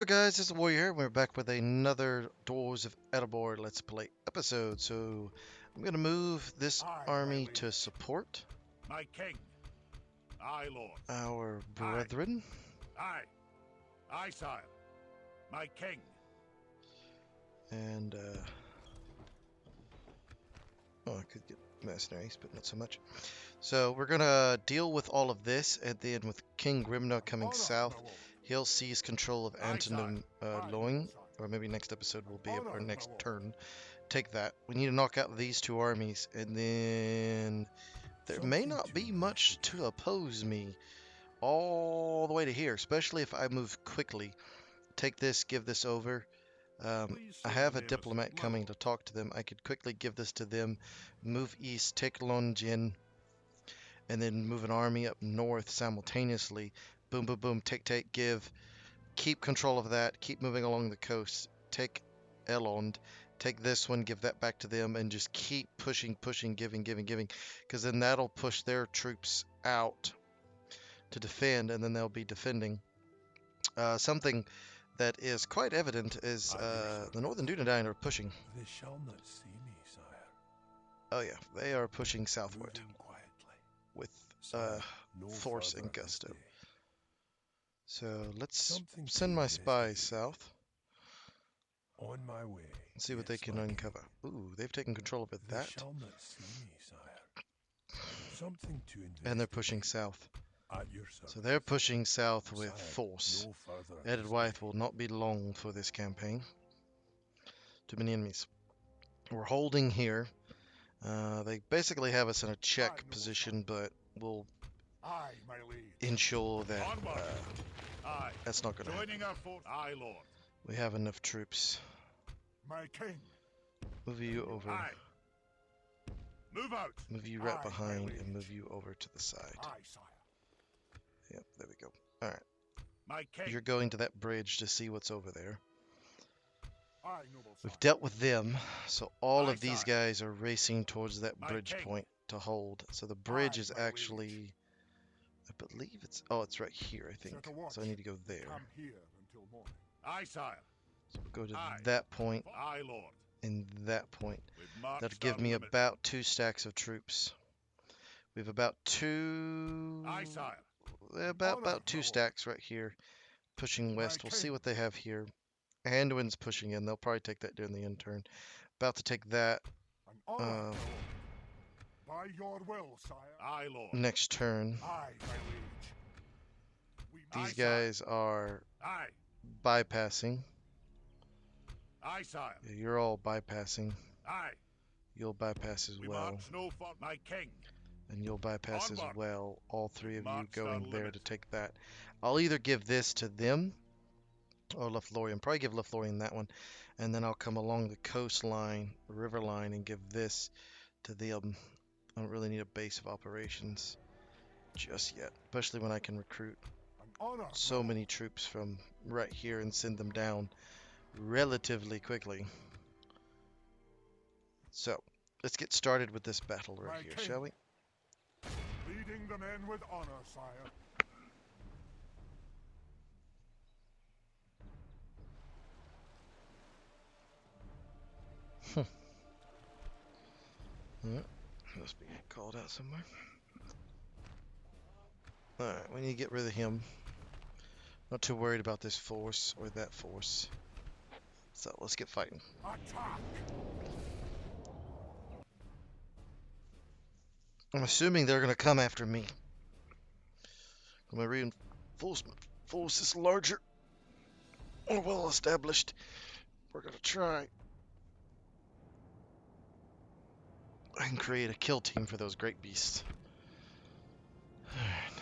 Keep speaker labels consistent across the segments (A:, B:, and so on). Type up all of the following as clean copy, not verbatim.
A: Hey guys, this is Warrior here. We're back with another Dwarves of Erebor Let's Play episode. So I'm going to move this
B: Aye, my
A: army
B: liege.
A: to support
B: My king. Aye, lord.
A: our brethren.
B: Aye. Aye, sire. My king.
A: And, oh, I could get mercenaries, but not so much. So we're going to deal with all of this, and then with King Grimna coming
B: Honor,
A: south,
B: my lord.
A: he'll seize control of
B: Aye, sire.
A: Antonym
B: Aye,
A: Loing,
B: noble sire.
A: or maybe next episode will be
B: Honor,
A: our
B: my
A: next
B: lord.
A: turn. Take that. We need to knock out these two armies, and then there may
B: Something
A: not
B: to
A: be much to oppose me all the way to here, especially if I move quickly. Take this, give this over.
B: Please
A: I
B: say
A: have
B: the
A: a
B: name of
A: diplomat
B: my
A: coming
B: lord.
A: to talk to them. I could quickly give this to them, move east, take Longjin, and then move an army up north simultaneously. Boom, boom, boom, take, give. Keep control of that. Keep moving along the coast. Take Elond. Take this one, give that back to them, and just keep pushing, giving. Because then that'll push their troops out to defend, and then they'll be defending. Something that is quite evident is
B: Aye, dear sir.
A: the northern Dunedain are pushing.
C: They shall not see me, sire.
A: Oh yeah, they are pushing southward
C: Moving quietly.
A: with
C: Sire, no
A: force
C: further
A: and
C: this
A: gusto.
C: day.
A: So let's
C: Something
A: send
C: to
A: my spies
C: investigate.
A: south
C: On my way.
A: and see what they
C: Yes,
A: can
C: my king.
A: uncover. Ooh, they've taken control of it.
C: They
A: That,
C: shall not see me, sire. Something to investigate.
A: and they're pushing south.
C: At your service.
A: So they're pushing south with
C: Sire,
A: force.
C: no further
A: Edward
C: this
A: Wyeth
C: day.
A: will not be long for this campaign. Too many enemies. We're holding here. They basically have us in a check
B: Aye, noble
A: position, but we'll
B: Aye, my liege.
A: ensure that
B: Onward. Aye.
A: that's not going to happen.
B: Joining our force. Aye, lord.
A: We have enough troops.
B: My king.
A: Move you over.
B: Aye. Move out.
A: Move you
B: Aye,
A: right
B: my
A: behind
B: liege.
A: and move you over to the side.
B: Aye, sire.
A: Yep, there we go. Alright,
B: My king.
A: you're going to that bridge to see what's over there.
B: Aye, noble sire.
A: We've dealt with them, so all
B: Aye,
A: of these
B: sire.
A: guys are racing towards that
B: My
A: bridge
B: king.
A: point to hold. So the bridge
B: Aye,
A: is
B: my liege.
A: actually, I believe it's, oh, it's right here, I think.
B: Set a watch.
A: So I need to go there.
B: Come here until morning. Aye, sire.
A: So we'll go to
B: Aye.
A: that point
B: Aye, lord.
A: and that point.
B: We've marched
A: That'll give
B: our
A: me
B: limit.
A: about 2 stacks of troops. We have about two,
B: Aye, sire.
A: about
B: Honor,
A: 2
B: my lord.
A: stacks right here, pushing
B: My
A: west. We'll see
B: king.
A: what they have here. Anduin's pushing in. They'll probably take that during the end turn. About to take that
B: An honor, my
A: uh,
B: lord. By your will, sire. Aye, lord.
A: next turn.
B: Aye, my liege. We
A: These guys are
B: Aye.
A: bypassing.
B: Aye, sire.
A: You're all bypassing.
B: Aye.
A: You'll bypass as
B: We
A: well.
B: march no fault, my king.
A: And you'll bypass as
B: Onward.
A: well. All three of you
B: marched our
A: going there
B: limit.
A: to take that. I'll either give this to them or Lothlorien. Probably give Lothlorien that one. And then I'll come along the coastline, river line, and give this to them. I don't really need a base of operations just yet. Especially when I can recruit
B: An honor.
A: so many troops from right here and send them down relatively quickly. So, let's get started with this battle right
B: My
A: here,
B: king.
A: shall we?
B: Leading the men with honor, sire.
A: Alright, must be called out somewhere. Alright, we need to get rid of him. Not too worried about this force or that force. So, let's get fighting.
B: Attack.
A: I'm assuming they're going to come after me. My reinforcement force is larger or well established. We're going to try and create a kill team for those great beasts. Alright.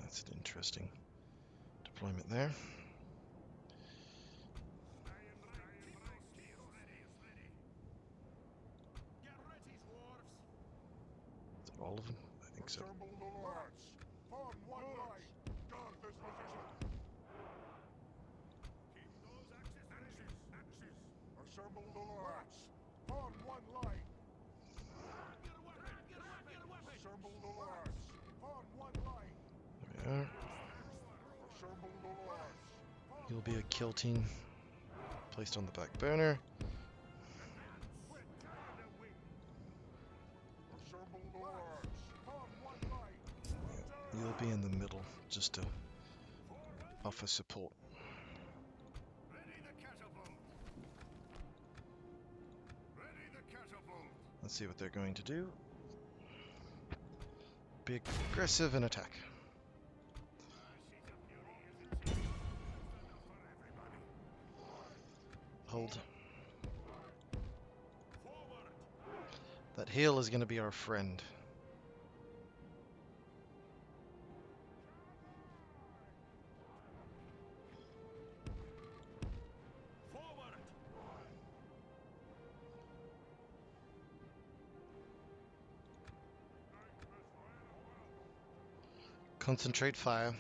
A: That's an interesting deployment there. Is that all of them? I think so.
B: Assemble the lords. Form one line. Guard this position. Keep those axes. Axes. Assemble the lords. Form one line. Assemble the lords. Form one line.
A: There we are. You'll be a kill team placed on the back burner.
B: Assemble the lads. On one line.
A: You'll be in the middle just to offer support. Let's see what they're going to do. Be aggressive and attack. Hold. That hill is going to be our friend. Concentrate fire.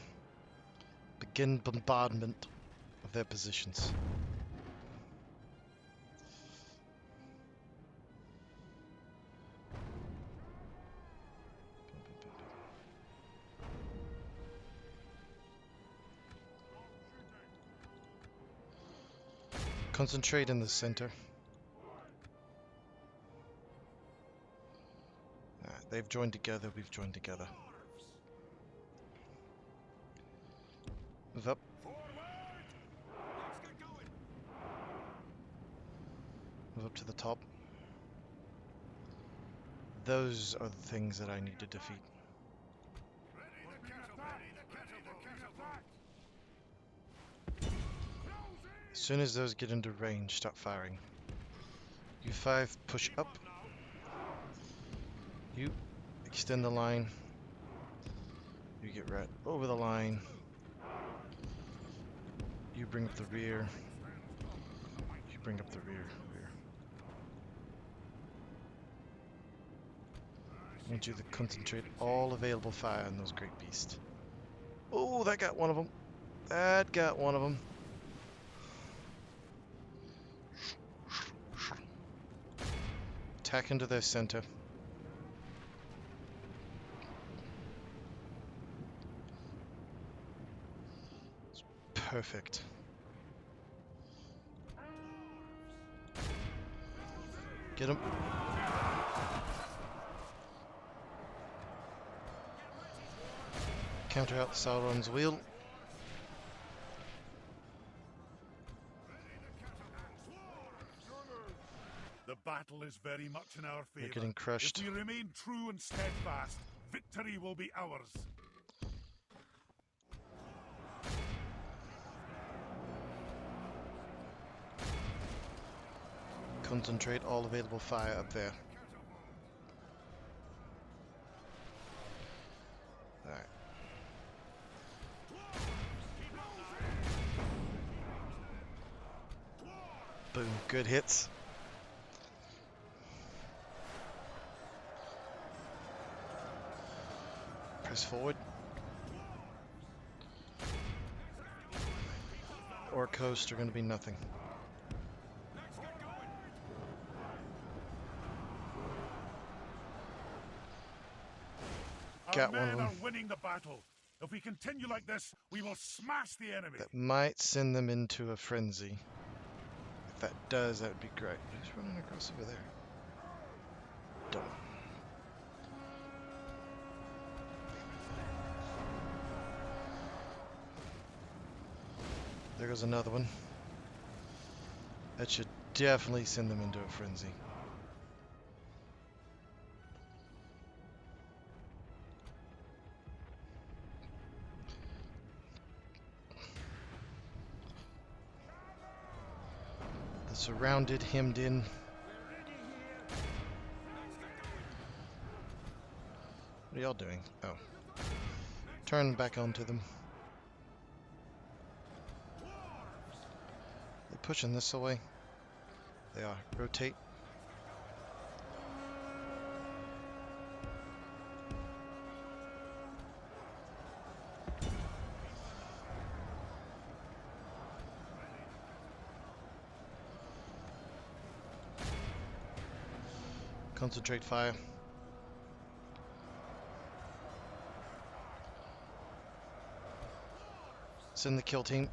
A: Begin bombardment of their positions. Concentrate in the center. They've joined together, we've joined together. Move up. Move up to the top. Those are the things that I need to defeat. As soon as those get into range, start firing. You 5 push up. You extend the line. You get right over the line. You bring up the rear. You bring up the rear. I want you to concentrate all available fire on those great beasts. Oh, that got one of them. That got one of them. Attack into their center. It's perfect. Get him. Counter out Sauron's wheel.
B: The battle is very much in our favor.
A: They're getting crushed.
B: If we remain true and steadfast, victory will be ours.
A: Concentrate all available fire up there. Alright. Boom, good hits. Press forward. Or coast are going to be nothing. Got one of them.
B: Our men are winning the battle. If we continue like this, we will smash the enemy.
A: That might send them into a frenzy. If that does, that would be great. Who's running across over there? Don't. There goes another one. That should definitely send them into a frenzy. The surrounded, hemmed in. What are y'all doing? Oh. Turn back onto them. They're pushing this away. They are. Rotate. Concentrate fire. Send the kill team.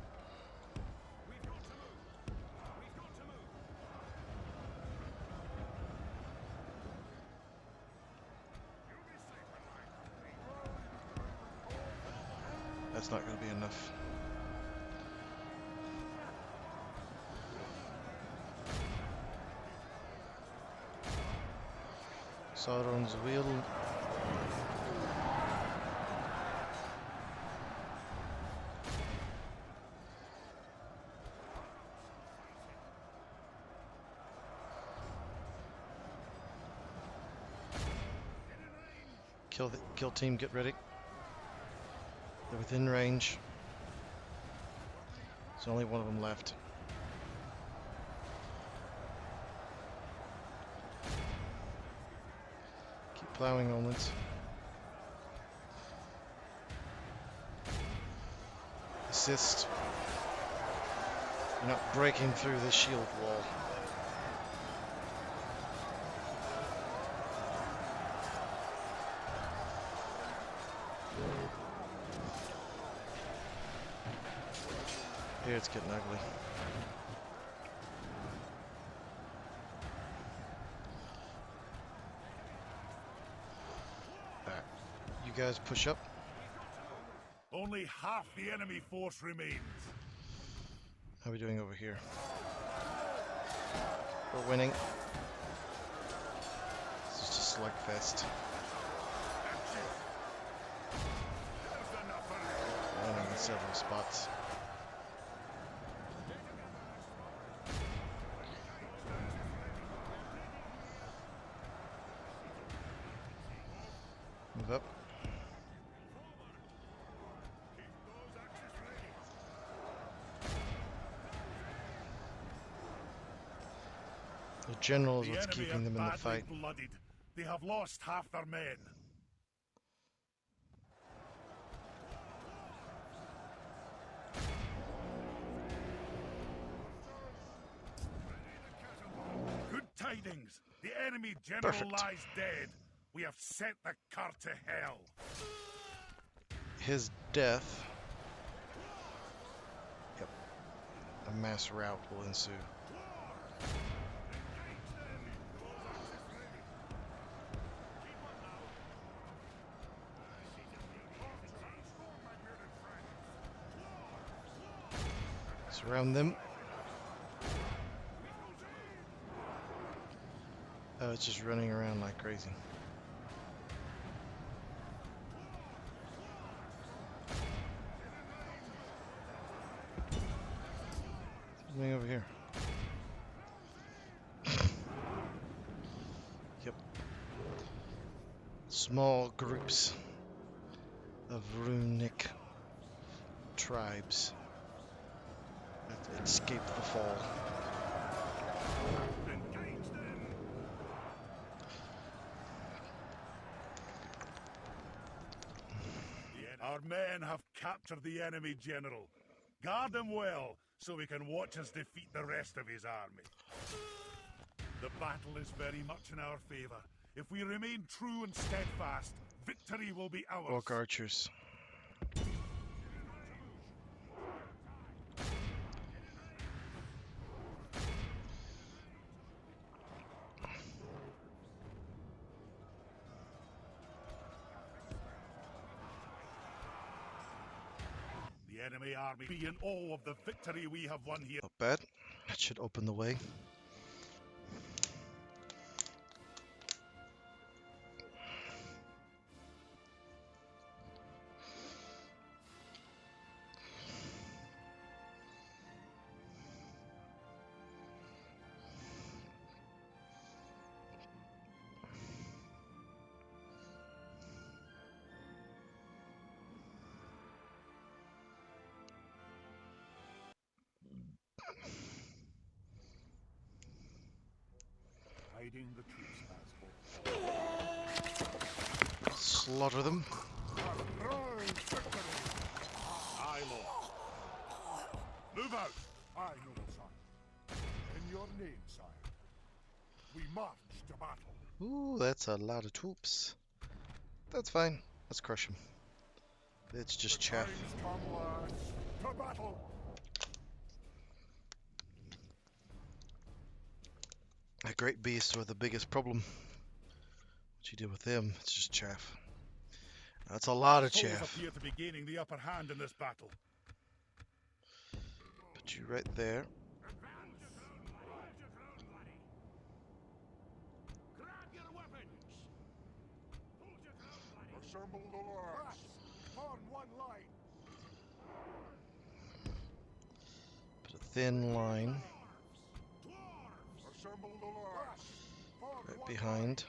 A: That's not going to be enough. Sauron's wheel. Kill team, get ready. They're within range. There's only one of them left. Keep plowing onwards. Assist. You're not breaking through the shield wall. Here it's getting ugly. Alright. You guys push up.
B: Only half the enemy force remains.
A: How are we doing over here? We're winning. It's just a slugfest. Winning in several spots. Move up. The general is what's keeping them in the fight.
B: Blooded. They have lost half their men. Good tidings. The enemy general
A: Perfect.
B: lies dead. We have sent the cur to hell.
A: His death. Yep. A mass rout will ensue. Surround them. Oh, it's just running around like crazy. Something over here. Yep. Small groups of Rhunic tribes that escaped the fall.
B: Our men have captured the enemy general. Guard him well, so we can watch us defeat the rest of his army. The battle is very much in our favor. If we remain true and steadfast, victory will be ours.
A: Orc archers.
B: The enemy army be in awe of the victory we have won here.
A: Not bad. That should open the way.
B: Hiding the troops as
A: Slaughter them.
B: Aye, Lord. Move out! Aye, noble son. In your name, sire. We march to battle.
A: Ooh, that's a lot of troops. That's fine. Let's crush them. It's just chaff.
B: Times come, lads. To battle!
A: A great beast were the biggest problem. What you do with them, it's just chaff. That's a lot of
B: Foes
A: chaff.
B: appear to be gaining the upper hand in this battle.
A: Put you right there.
B: Assemble the lords. On one line.
A: Put a thin line
B: Assemble the lords.
A: right behind.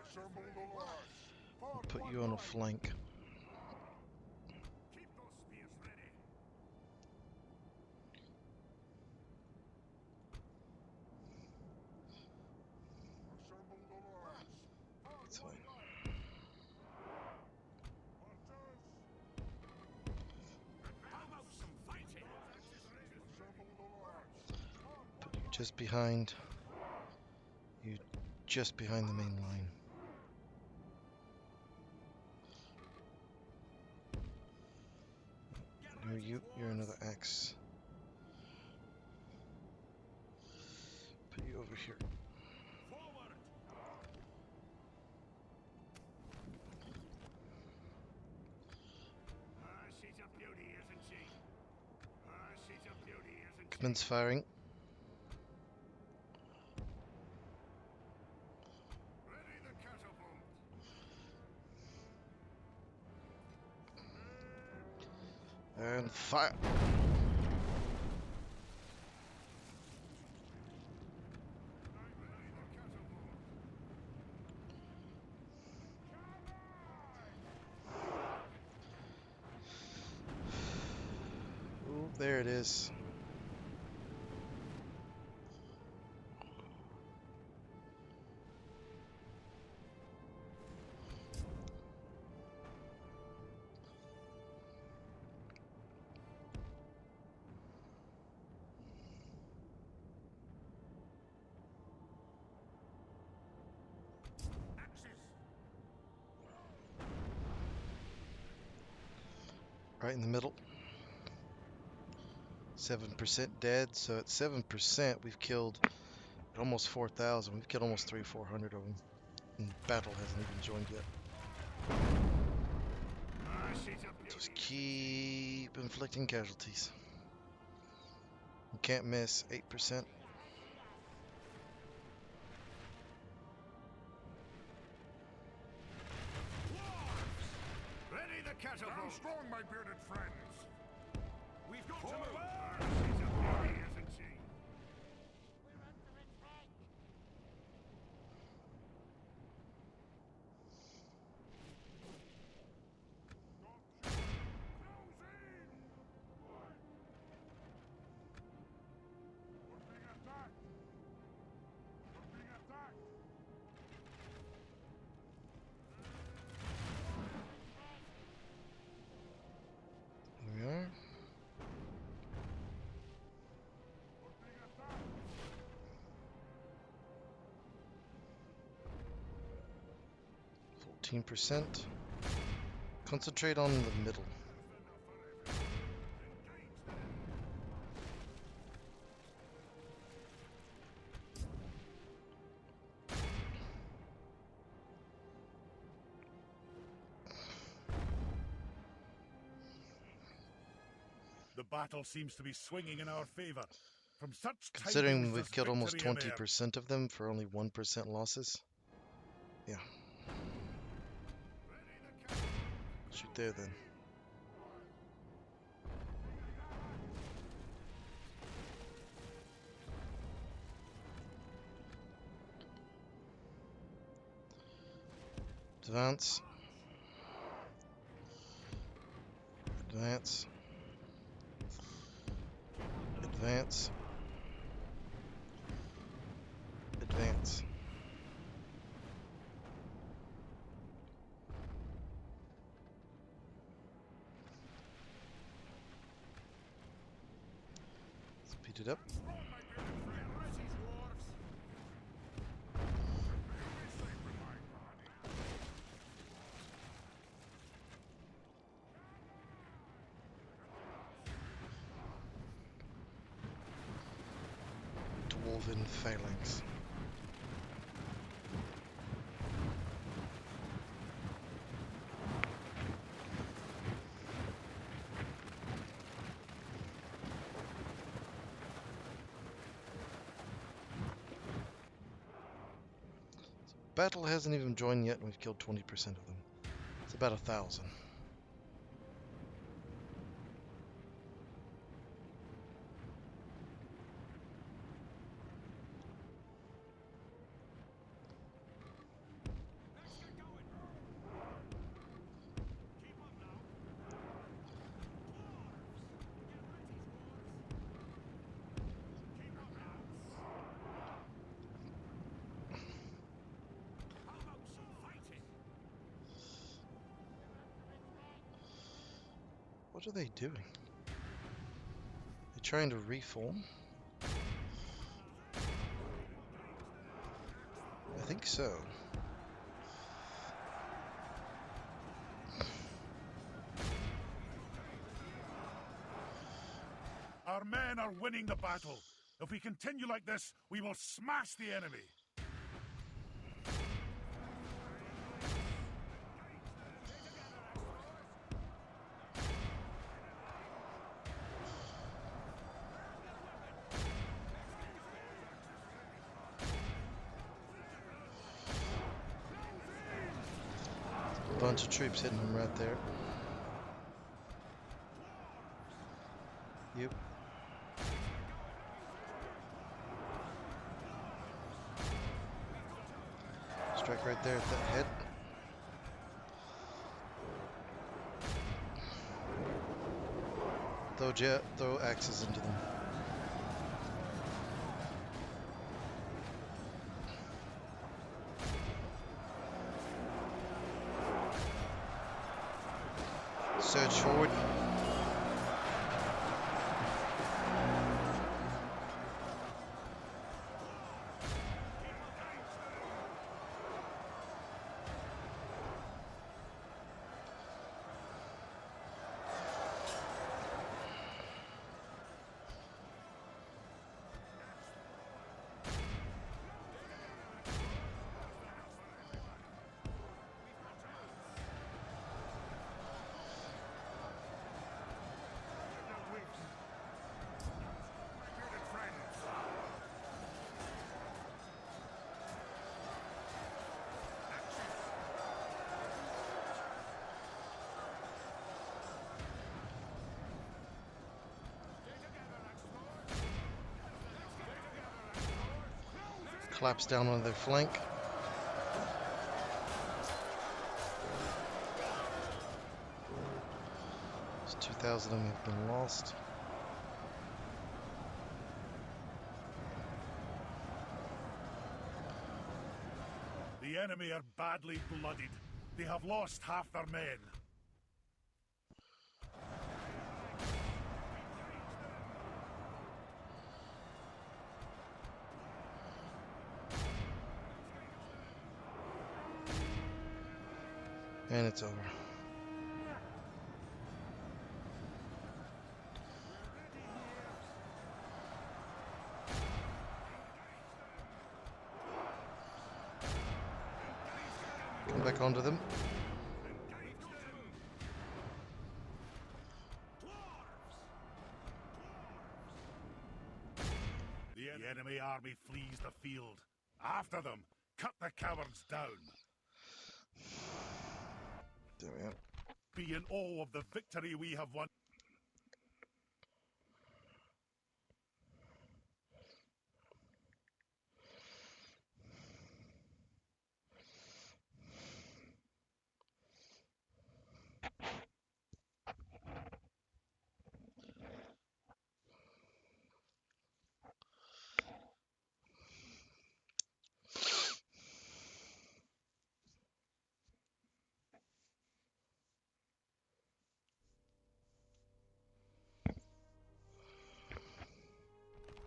B: Assemble the lords.
A: Put you on a flank.
B: Keep those spears ready. Assemble the lords.
A: That's fine.
B: How about some fighting? Assemble the lords.
A: Put you just behind. You just behind the main line. You're another axe. Put you over here.
B: Forward. She's a beauty, isn't she? She's a beauty, isn't she?
A: Commence firing.
B: Ready the catapult.
A: And fire. Ooh, there it is. Right in the middle. 7% dead, so at 7% we've killed almost 4,000. We've killed almost 400 of them. And battle hasn't even joined yet. Just keep inflicting casualties. You can't miss. 8%.
B: Ready the catapult. Stand strong, my bearded friends. We've got to move. She's a beauty, isn't she?
A: Here we are. %. Concentrate on the middle.
B: The battle seems to be swinging in our favor. From such
A: Considering
B: tidings
A: we've
B: does
A: killed almost
B: victory emerge.
A: 20% of them for only 1% losses. Yeah. Shoot there then. Advance. Advance. Advance. Advance. Speed it up. Dwarven phalanx. battle hasn't even joined yet, and we've killed 20% of them. It's about 1,000. What are they doing? They're trying to reform? I think so.
B: Our men are winning the battle. If we continue like this, we will smash the enemy.
A: Bunch of troops hitting them right there. Yep. Strike right there at that head. Throw axes into them. Surge forward. Collapse down on their flank. There's 2,000 of them have been lost.
B: The enemy are badly blooded. They have lost half their men.
A: And it's over. Come back onto them.
B: The enemy army flees the field. After them, cut the cowards down.
A: There we are.
B: Be in awe of the victory we have won.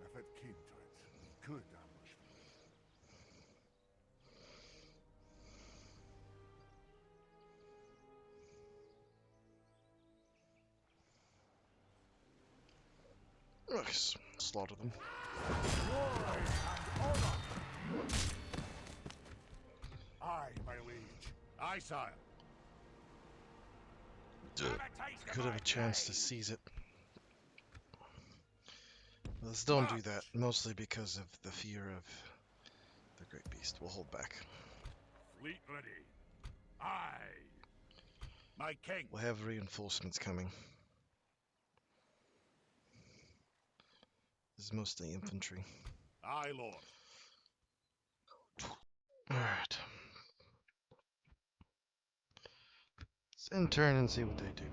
B: If it came to it, we could ambush.
A: Nice. Slaughter them.
B: Aye, my liege. Aye, sire.
A: Could have a chance to seize it. Let's don't do that, mostly because of the fear of the Great Beast. We'll hold back.
B: Fleet ready. Aye. My king.
A: We'll have reinforcements coming. This is mostly infantry.
B: Aye, lord.
A: Alright. Let's end turn and see what they do.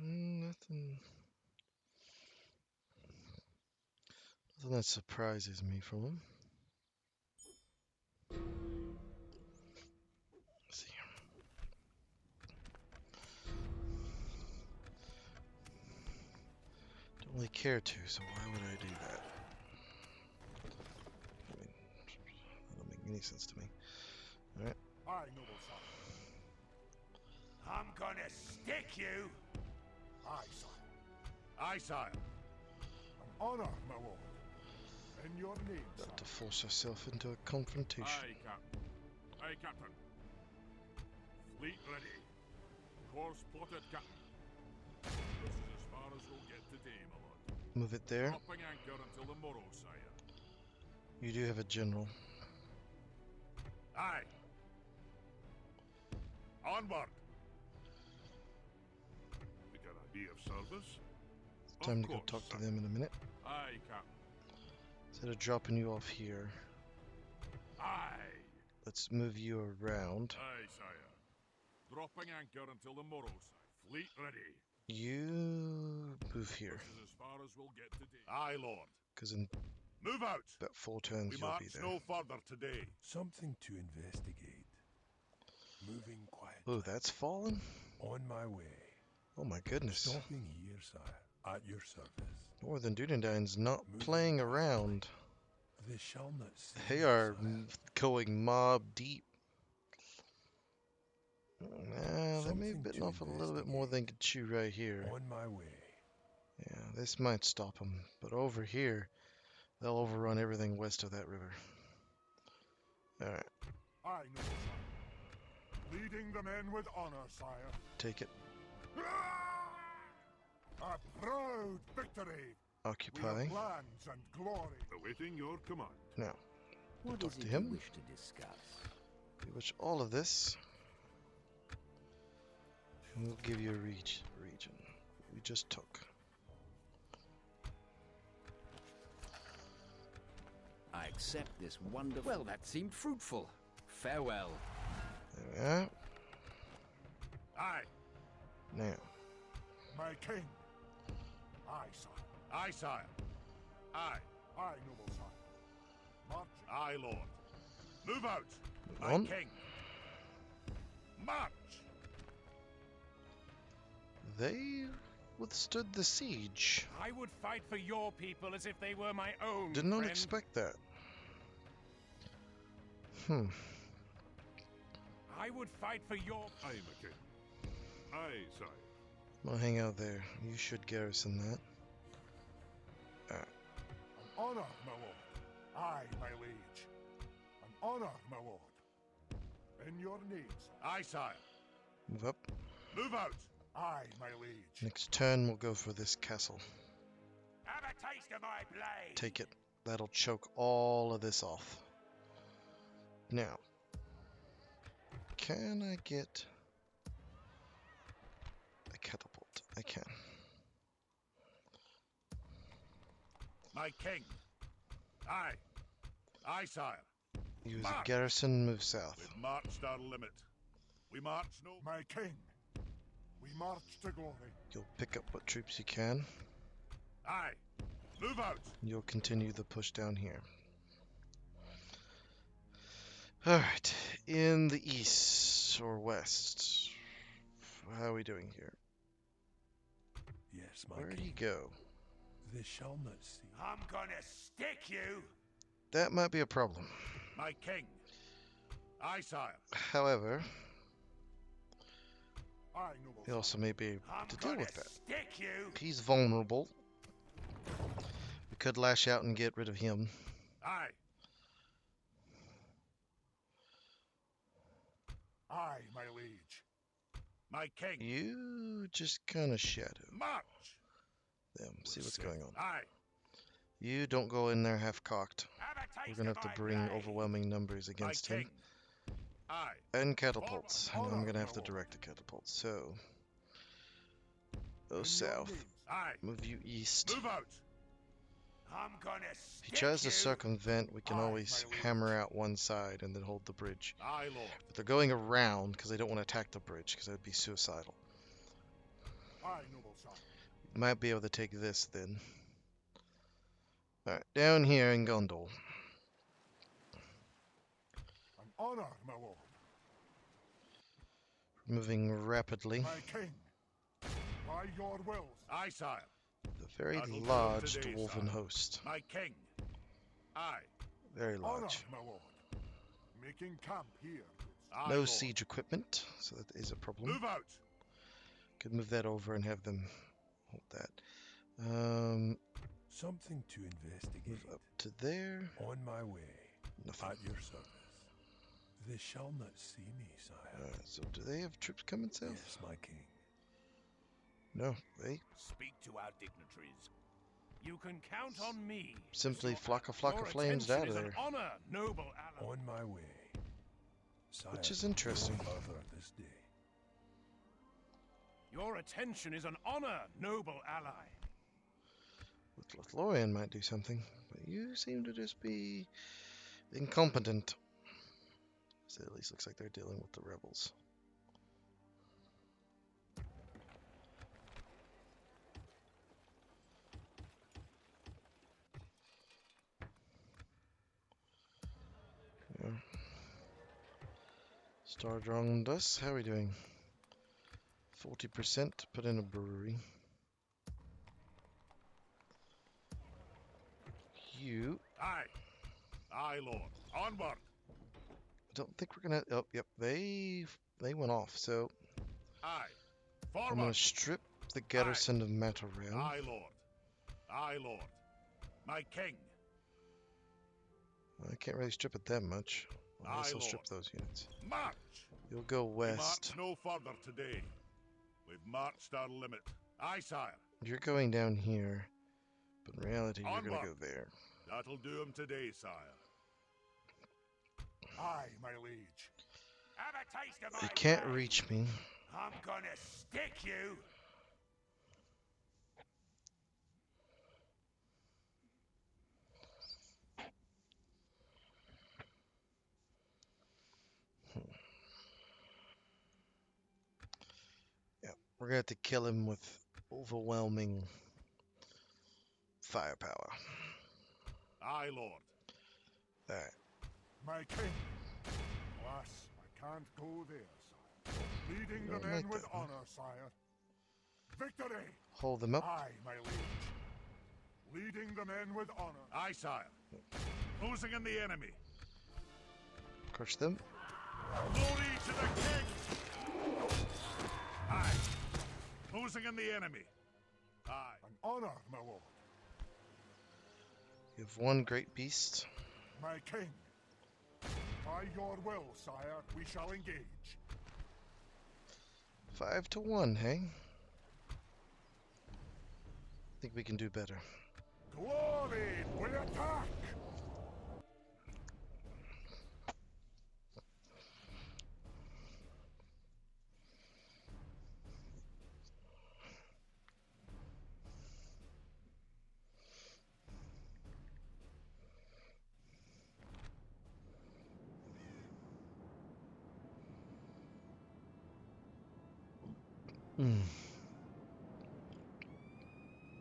A: Nothing that surprises me from him. Let's see. Don't really care to, so why would I do that? I mean, that don't make any sense to me. Alright.
B: Aye, noble son. I'm gonna stick you. Aye, sire. Aye, sire.
C: An honor, my lord. In your name,
A: Got to force herself into a confrontation.
B: Aye, Captain. Aye, Captain. Fleet ready. Course plotted, Captain. This is as far as we'll get today, my lord.
A: Move it there.
B: Dropping anchor until the morrow, sire.
A: You do have a general.
B: Aye. Onward. We got a be of service?
A: Time to go talk to them in a minute.
B: Aye, Captain.
A: Instead of dropping you off here,
B: Aye.
A: let's move you around.
B: Aye, sire. Dropping anchor until the morrow, sire. Fleet ready.
A: You move here,
B: This is as far as we'll get today. Aye, lord.
A: because in
B: Move out.
A: about 4 turns
B: We
A: you'll be
B: march
A: there.
B: no further today.
C: something to investigate. Moving quietly.
A: Oh, that's fallen?
C: On my way.
A: Oh my goodness.
C: Stopping here, sire. At your service.
A: Northern Durindain's not playing around.
C: They shall not see
A: They
C: you,
A: are
C: sire.
A: going mob deep. Nah, they may have
C: Something
A: bitten
C: to
A: off a little bit more than they could chew right here.
C: On my way.
A: Yeah, this might stop them. But over here, they'll overrun everything west of that river. Alright,
B: Aye, noble sire. Leading the men with honor, sire.
A: take it.
B: A proud victory. We
A: Occupy.
B: have lands and glory. Awaiting your command.
A: Now,
D: What
A: talk
D: is
A: to
D: it
A: him.
D: you wish to discuss?
A: Bewitch all of this. And we'll give you a region. We just took.
D: I accept this wonderful... Well, that seemed fruitful. Farewell.
A: There we are.
B: Aye.
A: Now,
B: My king. Aye, sire. Aye, sire. Aye. Aye, noble sire. March. Aye, lord. Move out.
A: move
B: My
A: on.
B: king. March.
A: They withstood the siege.
E: I would fight for your people as if they were my own.
A: Did not
E: friend.
A: expect that.
E: I would fight for your.
B: Aye, my king. Aye, sire.
A: I'll hang out there. You should garrison that.
B: An honor, my lord. Aye, my liege. An honor, my lord. In your name, sire. Aye, sire.
A: Move up.
B: Move out. Aye, my liege.
A: Next turn, we'll go for this castle.
B: Have a taste of my blade.
A: Take it. That'll choke all of this off. Now, can I get a catapult? I can.
B: My king. Aye. Aye, sire.
A: Use a
B: March.
A: garrison, move south.
B: We've marched our limit. We march no... My king. We march to glory.
A: You'll pick up what troops you can.
B: Aye. Move out.
A: You'll continue the push down here. Alright, in the east or west, how are we doing here?
C: Yes, my
A: Where did
C: king.
A: he go?
C: They shall not see.
B: I'm gonna stick you.
A: That might be a problem.
B: My king. Aye, sire.
A: However,
B: Aye, noble
A: he also may be able to deal with that.
B: Stick you.
A: He's vulnerable. We could lash out and get rid of him.
B: Aye. Aye, my liege. My king.
A: You just kind of shadow
B: March.
A: them. See what's going on.
B: Aye.
A: You don't go in there half-cocked.
B: Have a
A: We're
B: taste
A: going to
B: of
A: have to
B: my
A: bring
B: blade.
A: overwhelming numbers
B: My
A: against him.
B: king. Aye.
A: And catapults. And
B: Forward.
A: I'm going to have to direct a catapult. So, go south.
B: Aye.
A: Move you east.
B: Move out. I'm gonna
A: If he tries to circumvent, we can
B: Aye,
A: always
B: my liege.
A: hammer out one side and then hold the bridge.
B: Aye, lord.
A: But they're going around because they don't want to attack the bridge because that would be suicidal.
B: Aye, noble son.
A: We might be able to take this then. Alright, down here in Gondor.
B: An honor, my lord.
A: Moving rapidly.
B: My king. By your wills. Aye, sire.
A: The very
B: That'll do
A: large
B: today,
A: dwarven
B: sire.
A: host.
B: My king. Aye.
A: Very
B: Honor,
A: large.
B: my lord. Making camp here. Aye,
A: No
B: lord.
A: siege equipment, so that is a problem.
B: Move out.
A: Could move that over and have them hold that.
C: Something to investigate.
A: Move up to there.
C: On my way.
A: Nothing.
C: At your service. They shall not see me, sire.
A: So do they have troops coming south?
C: Yes, my king.
A: No, they
E: Speak to our dignitaries. You can count on me.
A: simply
E: Your-
A: flock of
E: your
A: flames
E: attention
A: out of
E: is an
A: there.
E: honor, noble ally.
C: On my way. Sire,
A: Which is interesting.
C: no further this day.
E: Your attention is an honor, noble ally.
A: With Lothlorien might do something, but you seem to just be incompetent. So at least looks like they're dealing with the rebels. Yeah. Star drawn us. How are we doing? 40% put in a brewery. You.
B: Aye. Aye, lord. Onward.
A: I don't think we're gonna. Oh, yep. They went off. So
B: Aye.
A: I'm
B: Forward.
A: gonna strip the garrison of Mataram.
B: Aye, lord. Aye, lord. My king.
A: I can't really strip it that much. I'll
B: Aye,
A: also
B: Lord.
A: strip those units.
B: March.
A: You'll go
B: We
A: west.
B: march no further today. We've marched our limit. Aye, sire.
A: You're going down here, but in reality, you're gonna
B: Onward.
A: go there.
B: That'll do him today, sire. Aye, my liege. Have a taste of
A: You
B: my
A: can't
B: blade.
A: reach me.
B: I'm gonna stick you.
A: We're gonna have to kill him with overwhelming firepower.
B: Aye, lord.
A: Alright.
B: My king. Alas, I can't go there, sire. Leading the
A: Don't
B: men
A: like
B: with
A: that, huh?
B: honor, sire. Victory!
A: Hold them up.
B: Aye, my liege. Leading the men with honor. Aye, sire. Closing in the enemy.
A: Crush them.
B: Glory to the king! Aye. Closing in the enemy. Aye. An honor, my lord.
A: You have one great beast.
B: My king. By your will, sire, we shall engage.
A: 5-1, hey? I think we can do better.
B: Glory, we attack!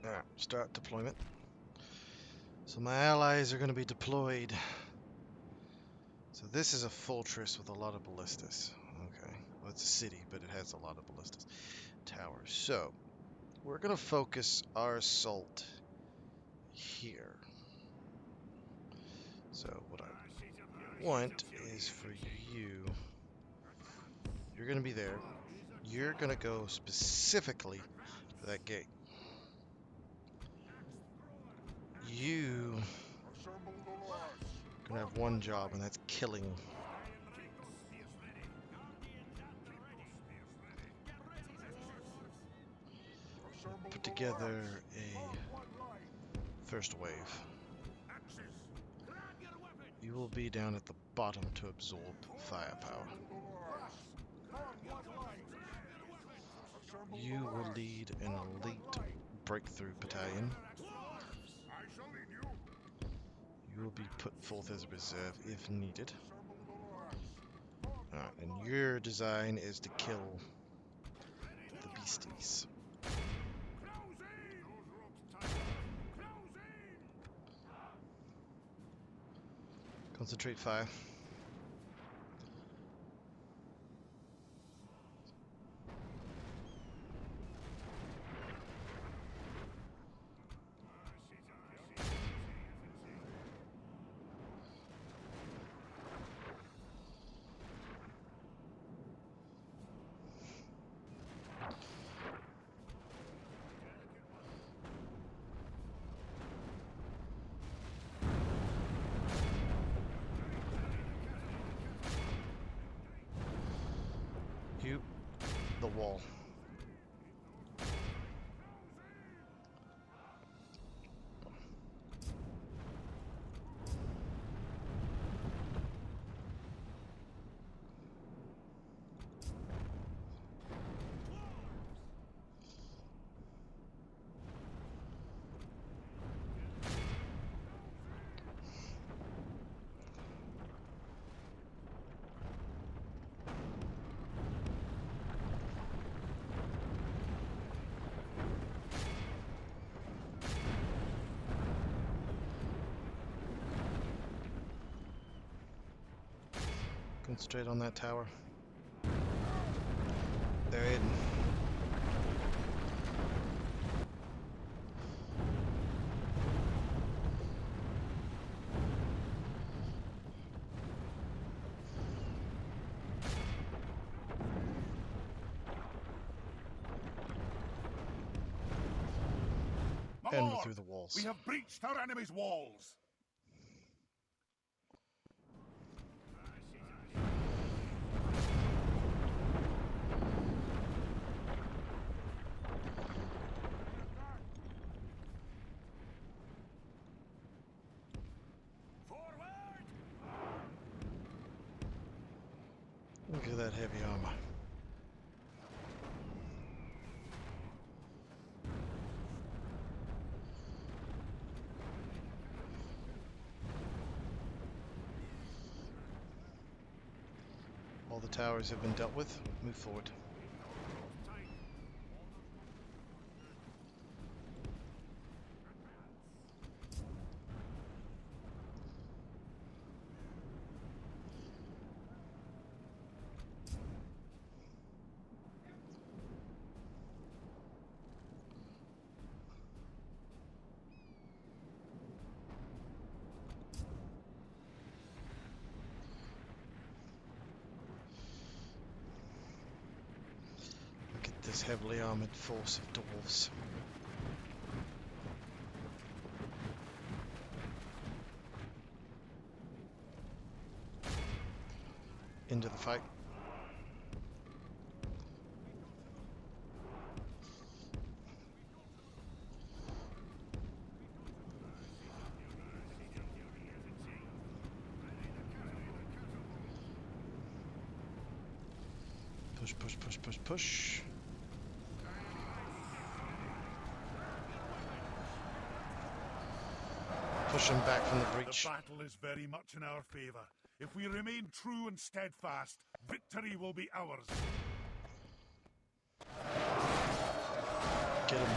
A: Alright, start deployment. So my allies are going to be deployed. So this is a fortress with a lot of ballistas. Okay. Well, it's a city, but it has a lot of ballistas. Towers. So, we're going to focus our assault here. So what I want is for you. You're going to be there. You're going to go specifically to that gate. You are going to have one job, and that's killing. Put together a first wave. You will be down at the bottom to absorb firepower. You will lead an elite breakthrough battalion. You will be put forth as a reserve if needed. Alright, and your design is to kill the beasties. Concentrate fire. You, the wall. Concentrate on that tower. They're in.
B: My
A: And
B: lord,
A: through the walls.
B: we have breached our enemy's walls.
A: Look at that heavy armor. All the towers have been dealt with. Move forward. Look at this heavily armored force of dwarves. Into the fight. Push, push, push, push, push. Push them back from the breach.
B: The battle is very much in our favor. If we remain true and steadfast, victory will be ours.
A: Get them.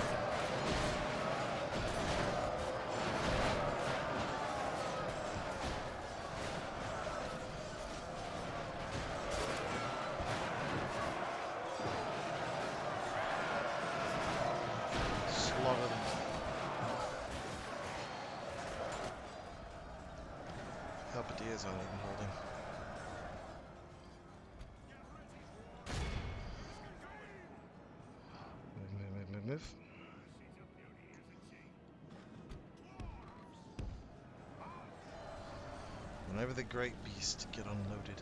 A: Slaughter them. guys aren't even holding. Move. Whenever the great beasts get unloaded,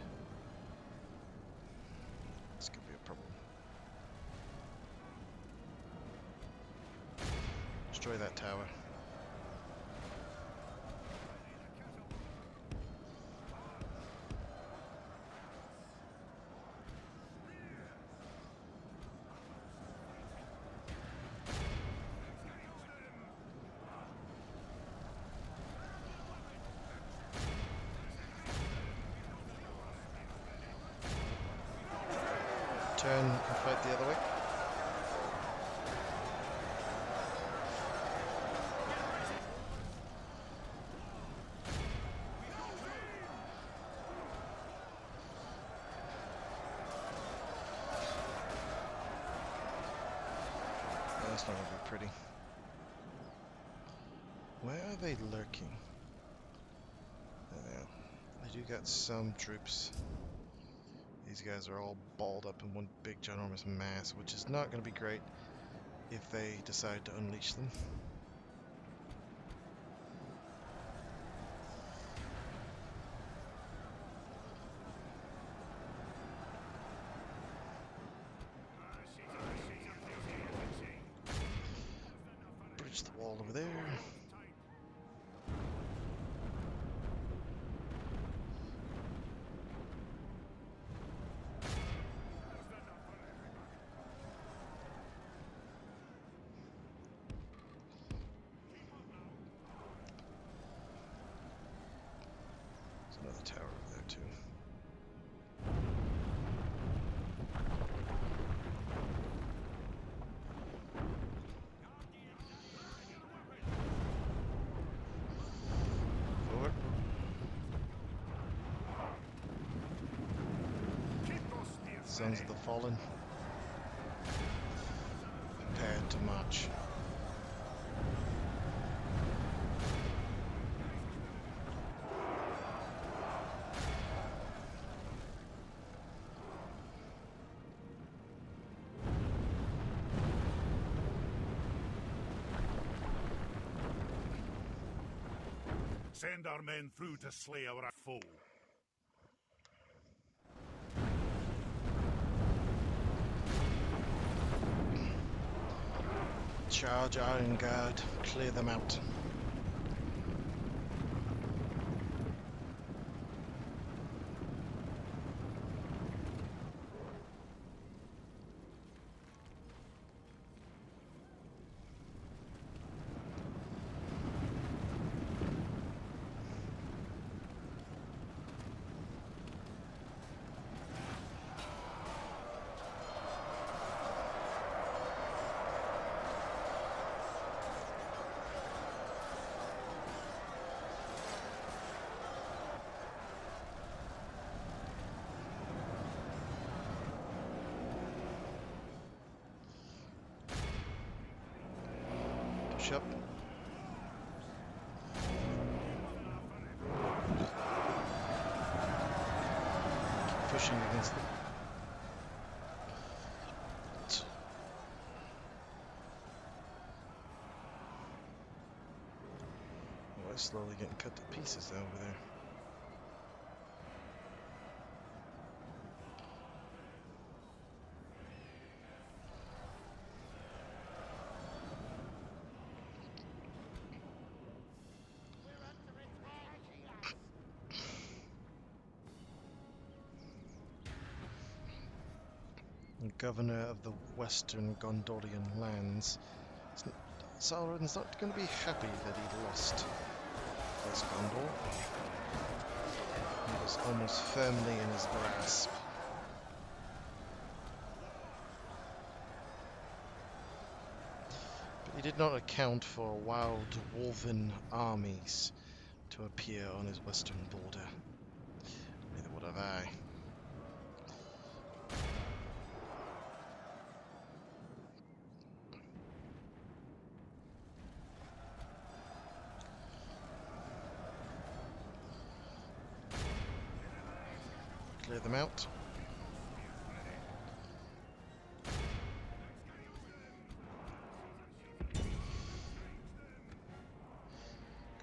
A: this could be a problem. Destroy that tower. Turn and fight the other way. That's not going to be pretty. Where are they lurking? There they are. I do got some troops. These guys are all balled up in one big ginormous mass, which is not going to be great if they decide to unleash them. Bridge the wall over there. Another tower over there too. Forward. Sons of the Fallen. Prepared to march.
B: Send our men through to slay our foe.
A: Charge Iron Guard, clear them out. Push up. Keep pushing against them. Oh, it's slowly getting cut to pieces over there. The governor of the western Gondorian lands. Sauron's not going to be happy that he lost West Gondor. He was almost firmly in his grasp. But he did not account for wild dwarven armies to appear on his western border. Neither would have I. Clear them out.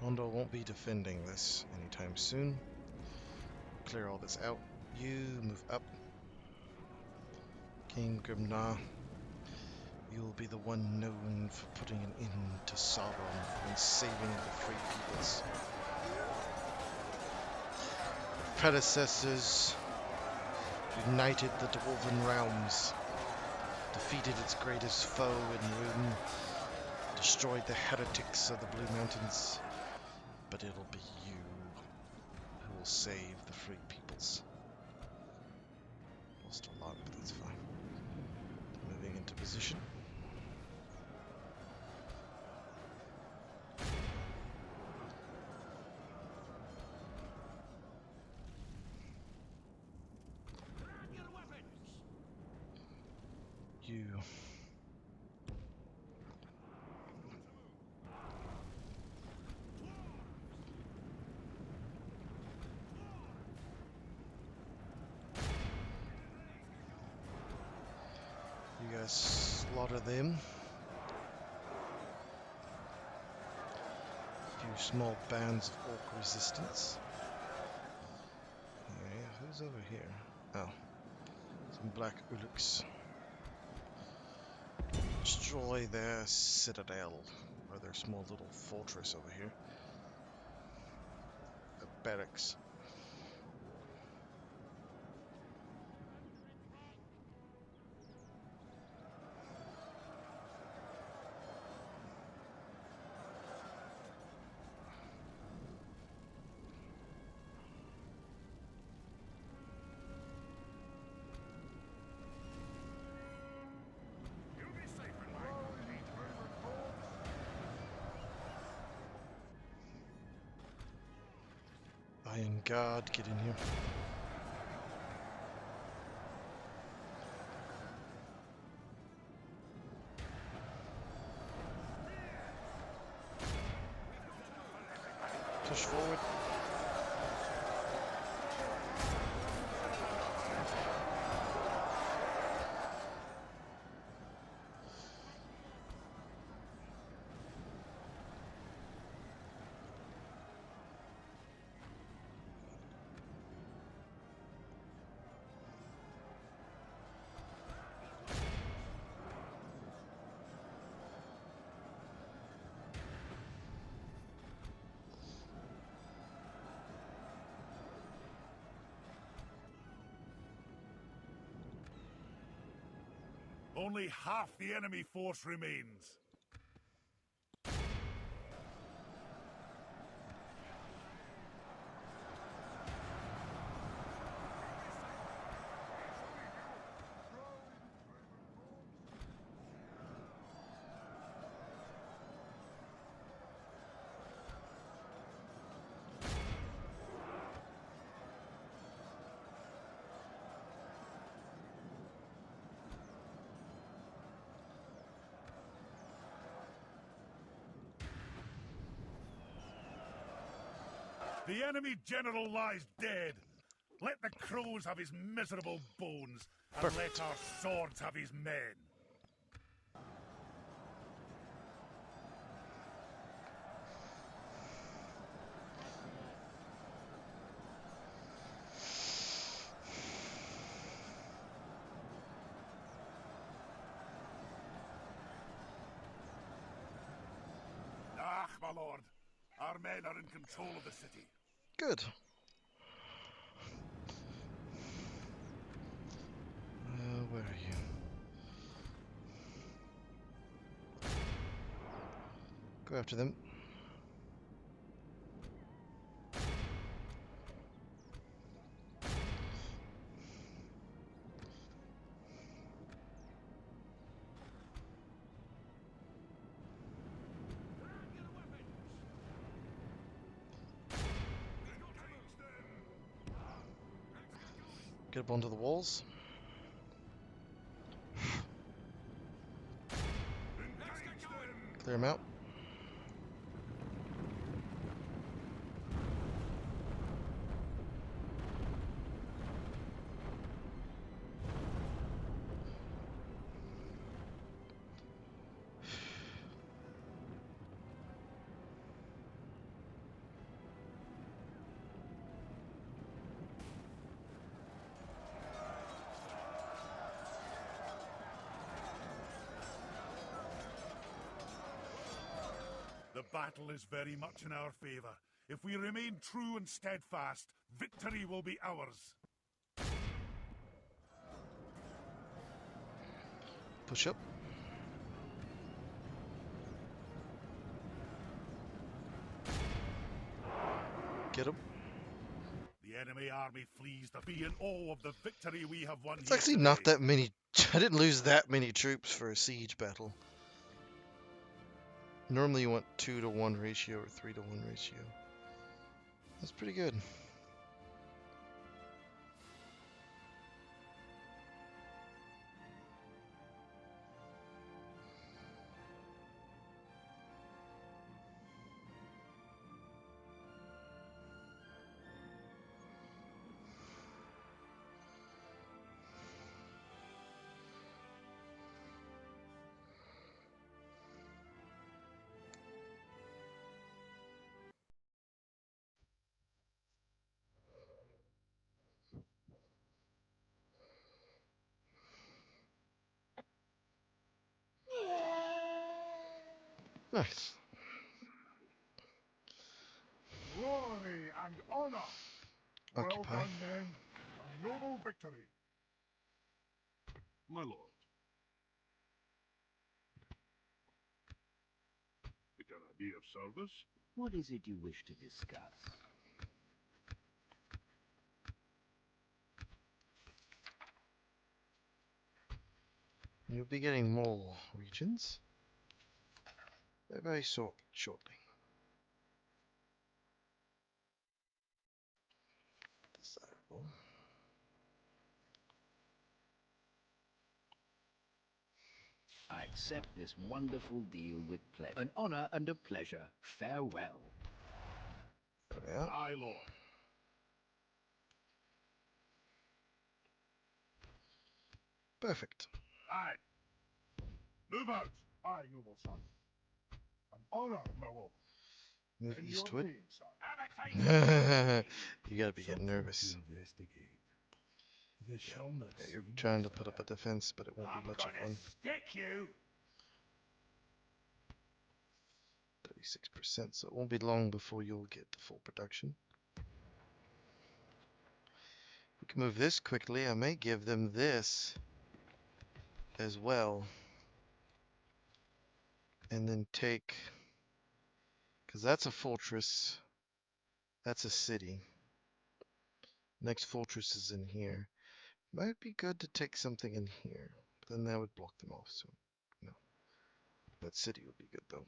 A: Gondor won't be defending this anytime soon. Clear all this out. You move up. King Grimnar, you'll be the one known for putting an end to Sauron and saving the free peoples. Predecessors united the dwarven realms, defeated its greatest foe in Rhun, destroyed the heretics of the Blue Mountains, but it'll be you who will save the free peoples. Lost a lot, but that's fine. Moving into position. You. You guys slaughter them. A few small bands of orc resistance. Okay, who's over here? Oh, some black Uruks. Destroy their citadel, or their small little fortress over here. The barracks. Iron Guard, get in here. Push forward.
B: Only half the enemy force remains. The enemy general lies dead. Let the crows have his miserable bones, and
A: Perfect.
B: let our swords have his men. Ah, my lord. Our men are in control of the city.
A: Good. Where are you? Go after them. Get up onto the walls. Clear them out.
B: battle is very much in our favor. If we remain true and steadfast, victory will be ours.
A: Push up. Get him.
B: The enemy army flees to be in awe of the victory we have won.
A: It's actually not that many. I didn't lose that many troops for a siege battle. Normally you want 2-to-1 ratio or 3-to-1 ratio. That's pretty good. Nice.
B: Glory and honor. Well
A: Occupy.
B: done, men. A noble victory.
F: My lord. Can I be of service?
D: What is it you wish to discuss?
A: You'll be getting more regions very shortly. Desirable.
D: I accept this wonderful deal with pleasure. An honor and a pleasure. Farewell.
A: Yeah.
F: Aye, lord.
A: Perfect.
B: Aye. Move out. Aye, noble son. An honor, my lord.
A: Move
B: In your
A: eastward.
B: name, son.
A: You gotta be getting nervous.
C: To investigate. This shall not
A: Yeah, you're
C: seem
A: trying to
C: as
A: put up a
C: bad.
A: defense, but it won't
B: I'm
A: be much of
B: gonna
A: one.
B: stick you.
A: 36%, so it won't be long before you'll get to full production. We can move this quickly. I may give them this as well. And then take, because that's a fortress. That's a city. Next fortress is in here. Might be good to take something in here. But then that would block them off, so no. That city would be good though.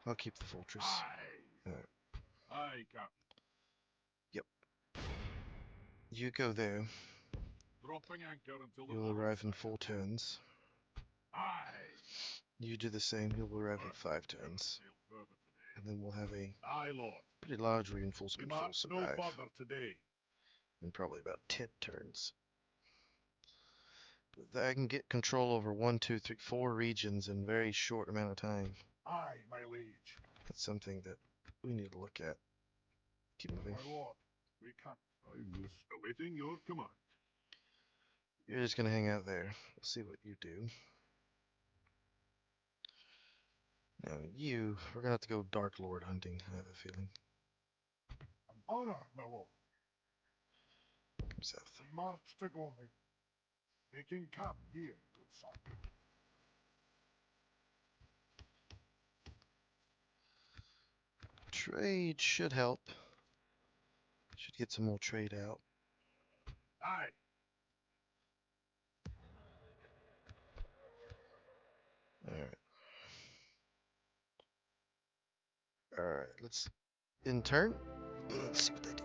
A: I'll keep the fortress.
F: Aye.
A: Alright.
F: Aye, Captain.
A: You go there.
F: Dropping anchor until the
A: You'll
F: morning,
A: arrive in
F: sire.
A: 4 turns.
F: Aye.
A: You do the same. You'll arrive in 5 turns.
F: Sail further today.
A: And then we'll have a
F: Aye, lord.
A: pretty large
F: We
A: reinforcement force
F: march no
A: arrive
F: further today.
A: in probably about 10 turns. But I can get control over 1, 2, 3, 4 regions in a very short amount of time.
B: Aye, my liege.
A: That's something that we need to look at. Keep moving.
B: My lord. We can't.
F: I was awaiting your command.
A: You're just gonna hang out there. We'll see what you do. Now we're gonna have to go Dark Lord hunting, I have a feeling.
B: An honor, my lord.
A: Come south.
B: We march to glory. Making camp here, good son.
A: Trade should help. Should get some more trade out.
B: Aye.
A: Alright. Alright, let's in turn. Let's see what they do.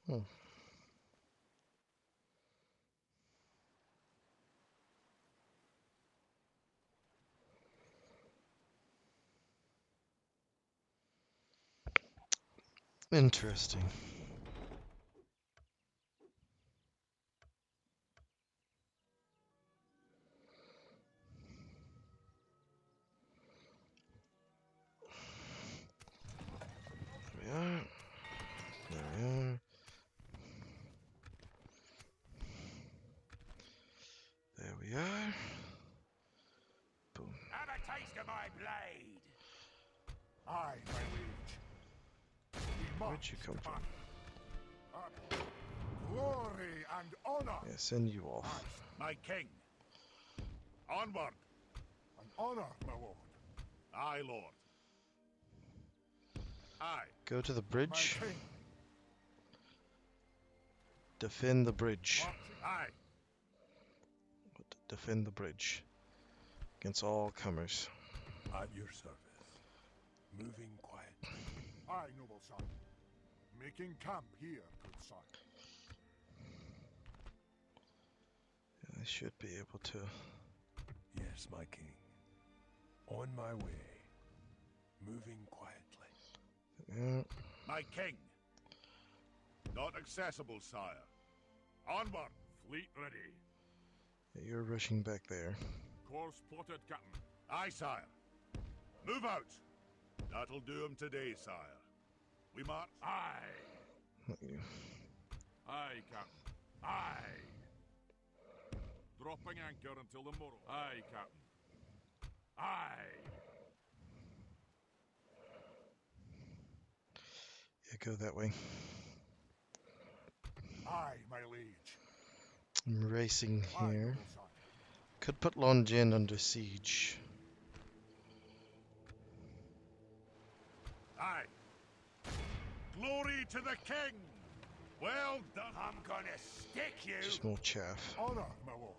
A: Hmm. Interesting. There we are. There we are. There we are. Boom.
E: Have a taste of my blade.
B: Aye, my liege. We
A: Where'd
B: must
A: you come from?
B: glory and honor.
A: Yeah, send you off.
B: My king. Onward. An honor, my lord. Aye, lord. Aye,
A: Go to the
B: my
A: bridge.
B: king.
A: Defend the bridge.
B: Aye.
A: Defend the bridge. Against all comers.
C: At your service. Moving quietly.
B: Aye, noble son. Making camp here, good son.
A: I should be able to.
C: Yes, my king. On my way. Moving quietly.
A: Yeah.
B: My king. Not accessible, sire. Onward. Fleet ready.
A: You're rushing back there.
B: Course plotted, Captain. Aye, sire. Move out. That'll do him today, sire. We march. Aye.
A: Not you.
B: Aye, Captain. Aye. Dropping anchor until the morrow. Aye, Captain. Aye.
A: Yeah, go that way.
B: Aye, my liege.
A: I'm racing
B: Aye,
A: here.
B: noble son.
A: Could put Longin under siege.
B: Aye. Glory to the king. Well done.
E: I'm gonna stick you.
A: Just more chaff.
B: Honor, my lord.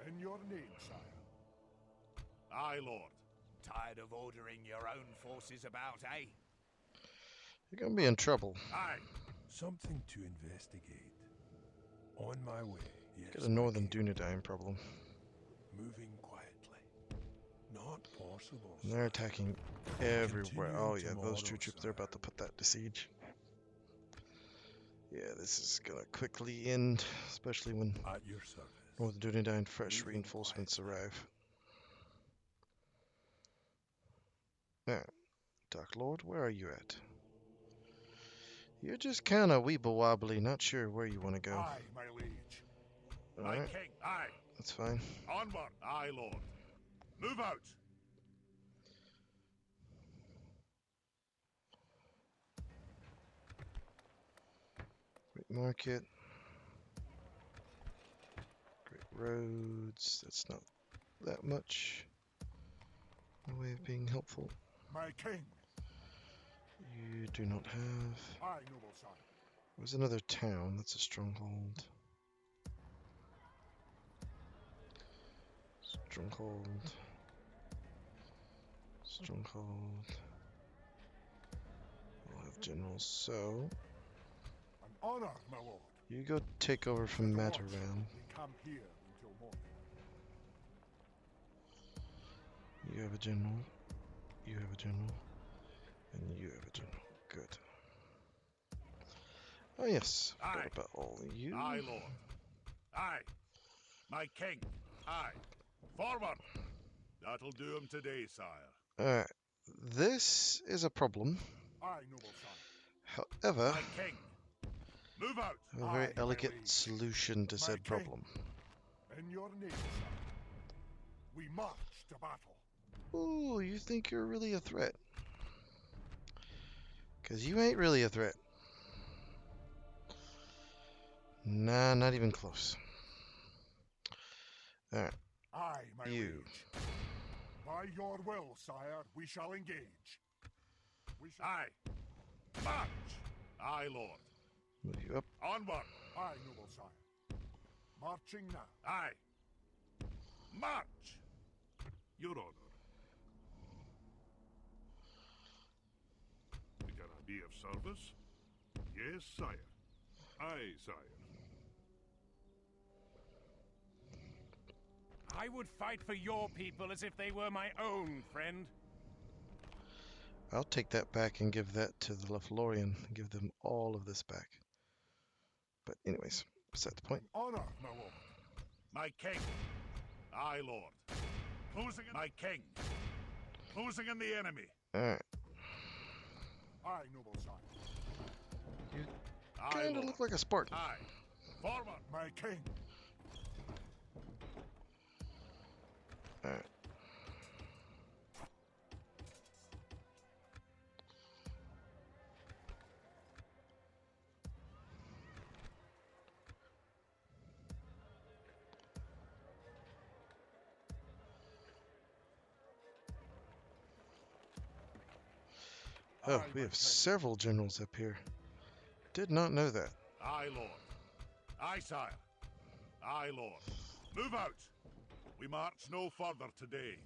B: In your name, sire. Aye, lord.
E: Tired of ordering your own forces about, eh?
A: You're gonna be in trouble.
B: Aye.
C: Something to investigate. On my way. Yes,
A: Get a
C: my
A: northern
C: king.
A: Dunedain problem.
C: Moving quietly. Not possible.
A: And they're
C: sire.
A: attacking everywhere.
C: Continuing
A: Oh yeah, those
C: tomorrow,
A: 2 troops, they're
C: sire.
A: about to put that to siege. Yeah, this is gonna quickly end, especially when
C: At your service.
A: Northern Dunedain fresh
C: Moving
A: reinforcements
C: quietly.
A: arrive. Alright, Dark Lord, where are you at? You're just kinda weeble wobbly, not sure where you wanna go.
B: Aye, my liege. My
A: Alright,
B: king. Aye.
A: that's fine.
B: Onward. Aye, lord. Move out.
A: Great Market. Great Roads, that's not that much in the way of being helpful.
B: My king.
A: You do not have.
B: Aye, noble son.
A: There's another town, that's a stronghold. Stronghold. Stronghold. We'll have generals, so
B: An honor, my lord.
A: you go take over from
B: The Dwarfs.
A: Mataran.
B: We camp here until morning.
A: You have a general. You have a general. And you have a general. Good. Oh yes, forgot
B: Aye.
A: about all of you.
B: Aye, lord. Aye. My king. Aye. Forward. That'll do him today, sire.
A: Alright, this is a problem.
B: Aye, noble son.
A: However,
B: My king. Move out.
A: I have a very
B: Aye, my
A: elegant
B: liege.
A: solution to
B: My
A: said
B: king.
A: problem.
B: In your name, sire. We march to battle.
A: Ooh, you think you're really a threat? Because you ain't really a threat. Nah, not even close. Alright,
B: Aye, my
A: you.
B: liege. By your will, sire, we shall engage. We shall... Aye. March. Aye, lord.
A: Move you up.
B: Onward. Aye, noble sire. Marching now. Aye. March. Your honor. We gonna be of service? Yes, sire.
F: Aye, sire.
E: I would fight for your people as if they were my own, friend.
A: I'll take that back and give that to the Lothlorien. Give them all of this back. But anyways, beside the point.
F: Honor, my lord.
B: My king. Aye, lord. Closing in my king. Closing in the enemy.
A: Alright.
F: Aye, noble sire.
B: Aye,
A: Kinda
B: lord.
A: look like a Spartan.
B: Aye. Forward.
F: My king.
A: Alright. Oh, we have several generals up here. Did not know that.
B: Aye, lord. Aye, sire. Aye, lord. Move out. We march no further today.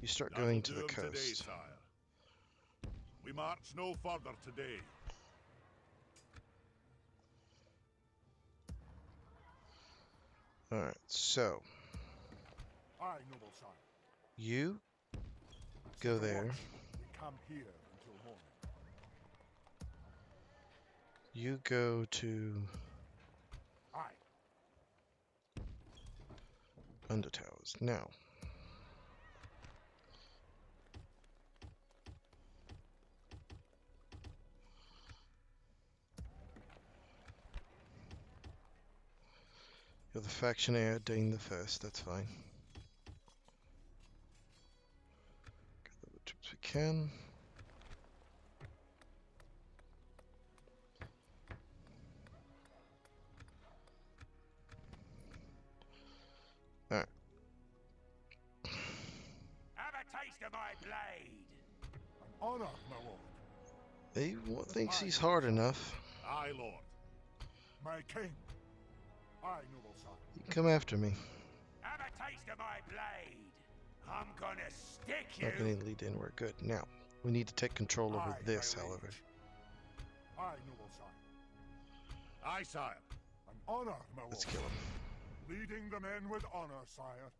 A: You start
B: That'll
A: going to
B: do
A: the
B: 'em today,
A: coast.
B: sire. We march no further today.
A: Alright, so
F: Aye, noble sire.
A: you go
F: Set a
A: there.
F: watch. We come here until morning.
A: You go to
F: Aye.
A: Undertowers. Now, you're the faction heir, Dain the First. That's fine. Gather the troops we can. Alright.
E: Have a taste of my blade.
F: An honor, my lord.
A: He thinks he's hard enough.
B: Aye, lord.
F: My king. Aye, noble sire.
A: You can come after me.
E: Have a taste of my blade. I'm gonna stick you.
A: Not getting lead in. We're good. Now, we need to take control over
F: Aye,
A: this,
F: my
A: however.
F: liege. Aye, noble sire.
B: Aye, sire.
F: An honor, my lord.
A: Let's kill him.
F: Leading the men with honor, sire.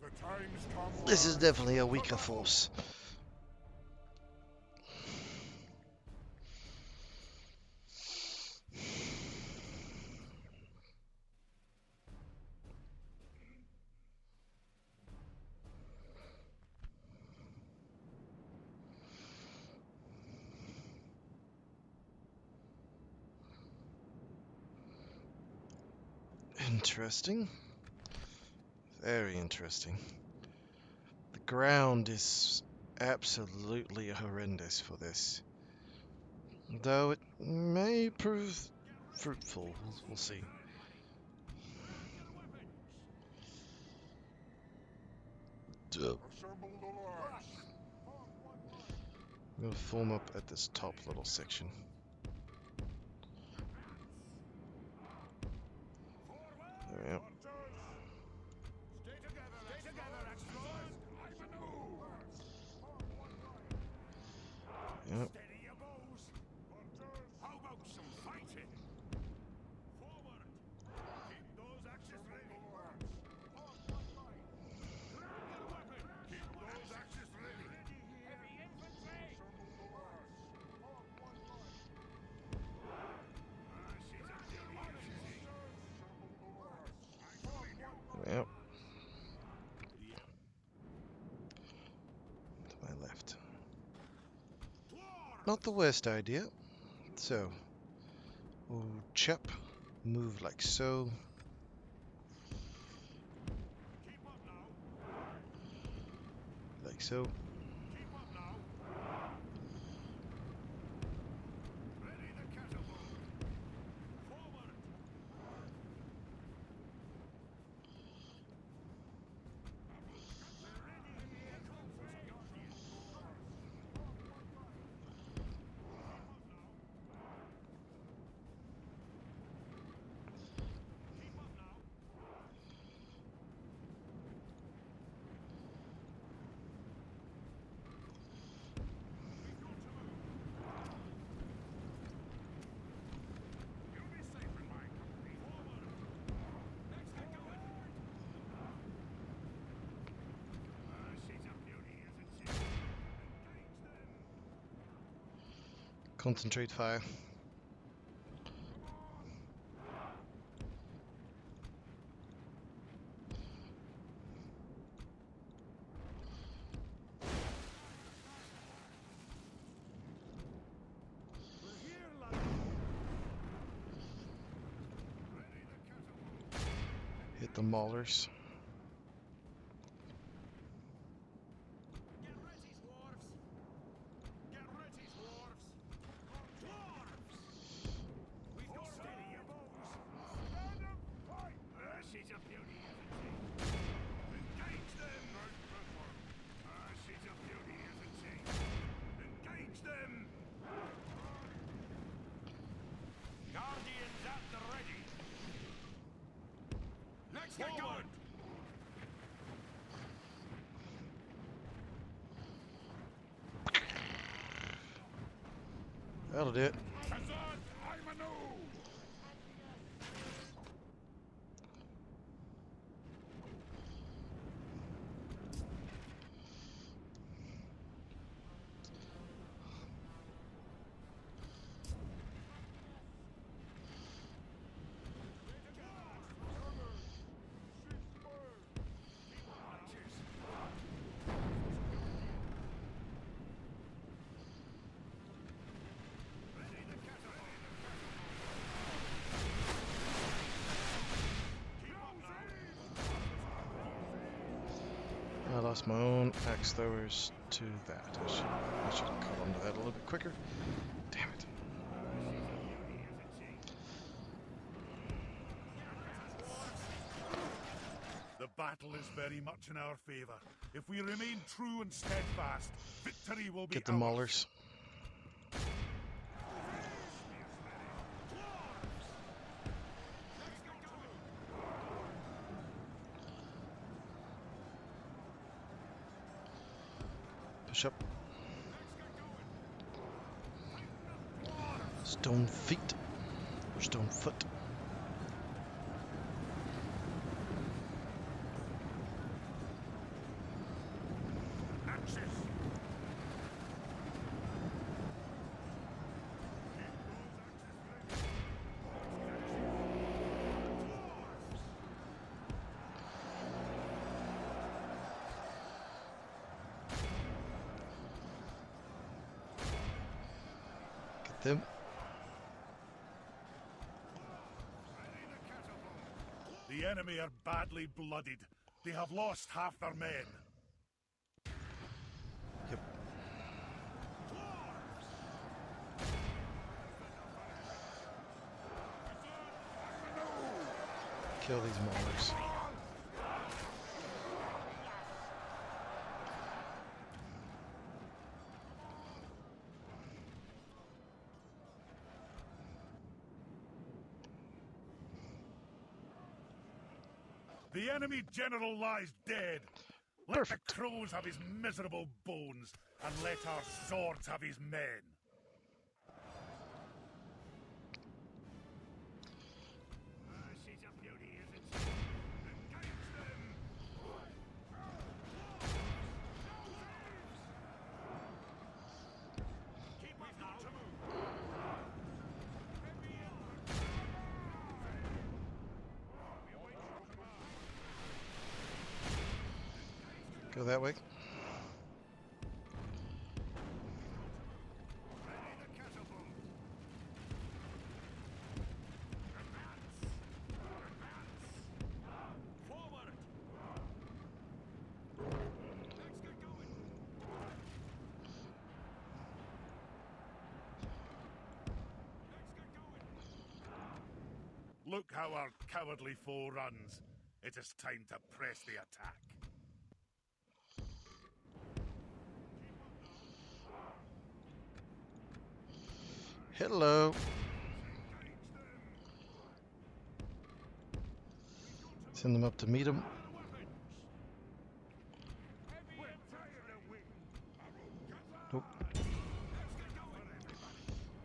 F: The times come.
A: This is
F: lads,
A: definitely a
F: to
A: weaker
F: battle.
A: force. Interesting. Very interesting. The ground is absolutely horrendous for this. Though it may prove fruitful. We'll see.
F: Assemble the lads.
A: I'm going to form up at this top little section. There we go.
E: Stay together, excellent.
A: Yep.
E: Steady your bows. How about some fighting? Forward. Keep those axes ready. Grab your weapons. Keep those axes ready. Heavy infantry.
A: Yep. To my left. Not the worst idea. So, we'll chop, move like so.
E: Keep up now.
A: Like so.
E: Keep up now. Ready the catapult. Forward.
A: Concentrate fire. Hit the maulers.
E: Get ready, dwarves! Get ready, dwarves! Dwarves! We've got steady your bows! Stand up, fight! She's a beauty, isn't she? Engage them! She's a beauty, isn't she? Engage them! Guardians at the ready! Let's get going!
A: That'll do it.
E: Hazard, I'm a no!
A: I lost my own axe throwers to that. I should have caught onto that a little bit quicker. Damn it.
B: The battle is very much in our favor. If we remain true and steadfast, victory will be
A: Get the
B: ours.
A: maulers. Push up. Stone feet. Or stone foot.
B: Axes!
A: Get them.
B: The enemy are badly blooded. They have lost half their men.
A: Yep. Kill these maulers.
B: The enemy general lies dead. Let
A: Perfect.
B: the crows have his miserable bones, and let our swords have his men.
E: She's a beauty, isn't she? Engage them! Keep up now! To move!
A: Go that way.
E: Forward!
B: Look how our cowardly foe runs. It is time to press the attack.
A: Hello. Send them up to meet him. Nope.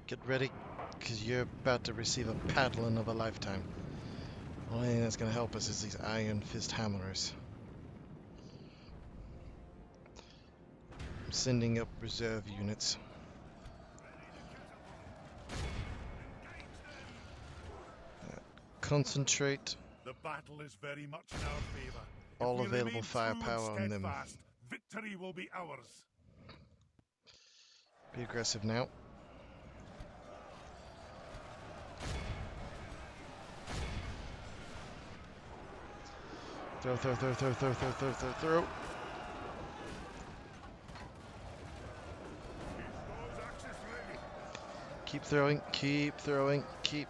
A: Get ready, because you're about to receive a paddling of a lifetime. The only thing that's going to help us is these iron fist hammerers. I'm sending up reserve units. Concentrate
B: The battle is very much in our favor.
A: all
B: If we
A: available
B: remain true and
A: firepower on them.
B: steadfast, victory will be ours.
A: Be aggressive now. Throw.
B: Those axes ready.
A: Keep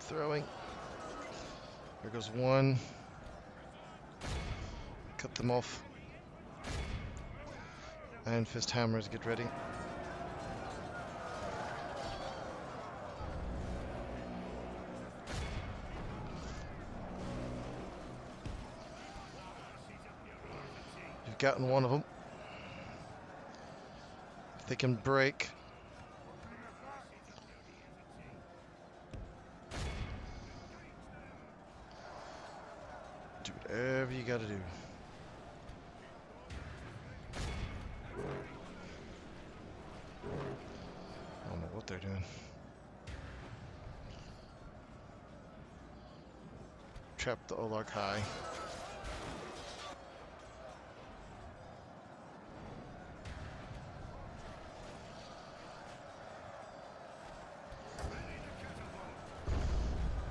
A: throwing. There goes one. Cut them off. Iron Fist hammers, get ready. You've gotten one of them. If they can break. Do whatever you gotta do. I don't know what they're doing. Trap the Olark high.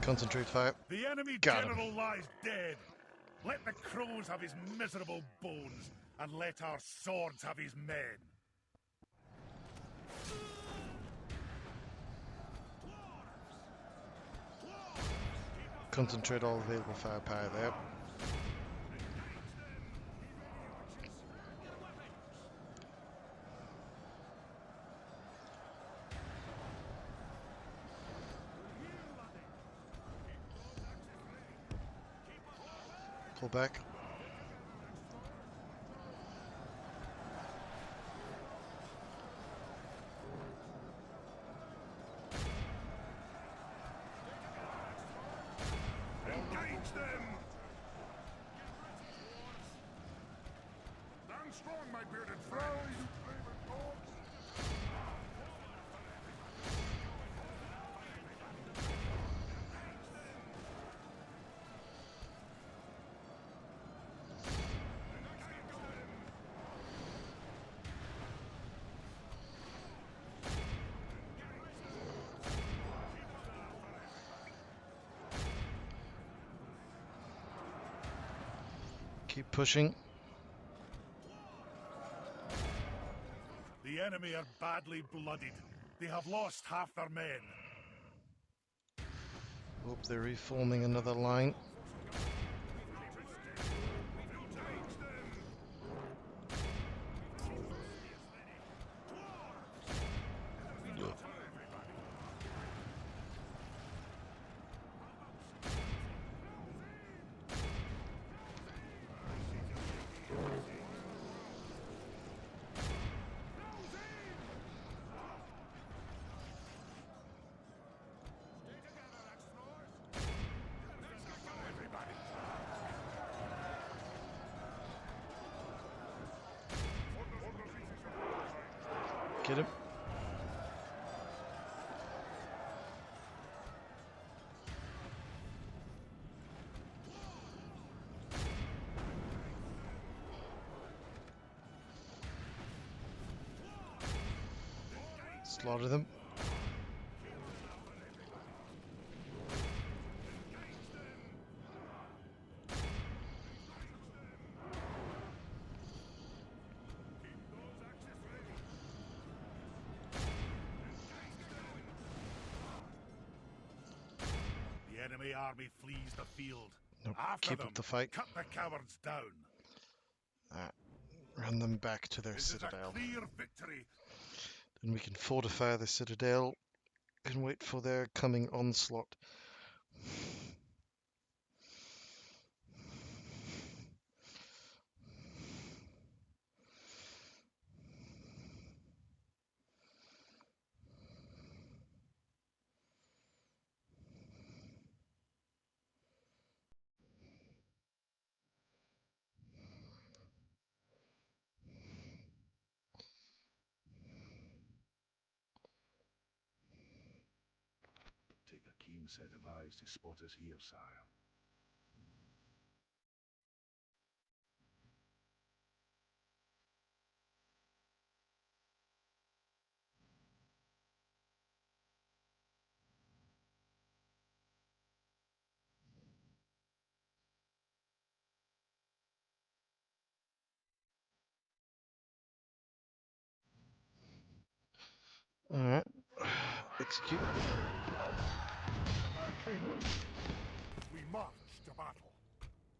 A: Concentrate fire.
B: The enemy
A: Got him.
B: general lies dead. Let the crows have his miserable bones, and let our swords have his men.
A: Concentrate all available firepower there. Pull back.
B: Engage them!
F: Stand strong, my bearded friend. You favored dogs.
A: Keep pushing.
B: The enemy are badly blooded. They have lost half their men.
A: Hope they're reforming another line. Get him. Slaughter them.
B: The enemy army flees the field.
A: Nope.
B: After
A: Keep
B: them,
A: up the fight.
B: cut the cowards down.
A: Run them back to their
B: This is a
A: citadel.
B: clear victory.
A: Then we can fortify the citadel and wait for their coming onslaught.
B: Take a keen set of eyes to spot us here, sire.
A: Alright. Execute.
F: We march to battle.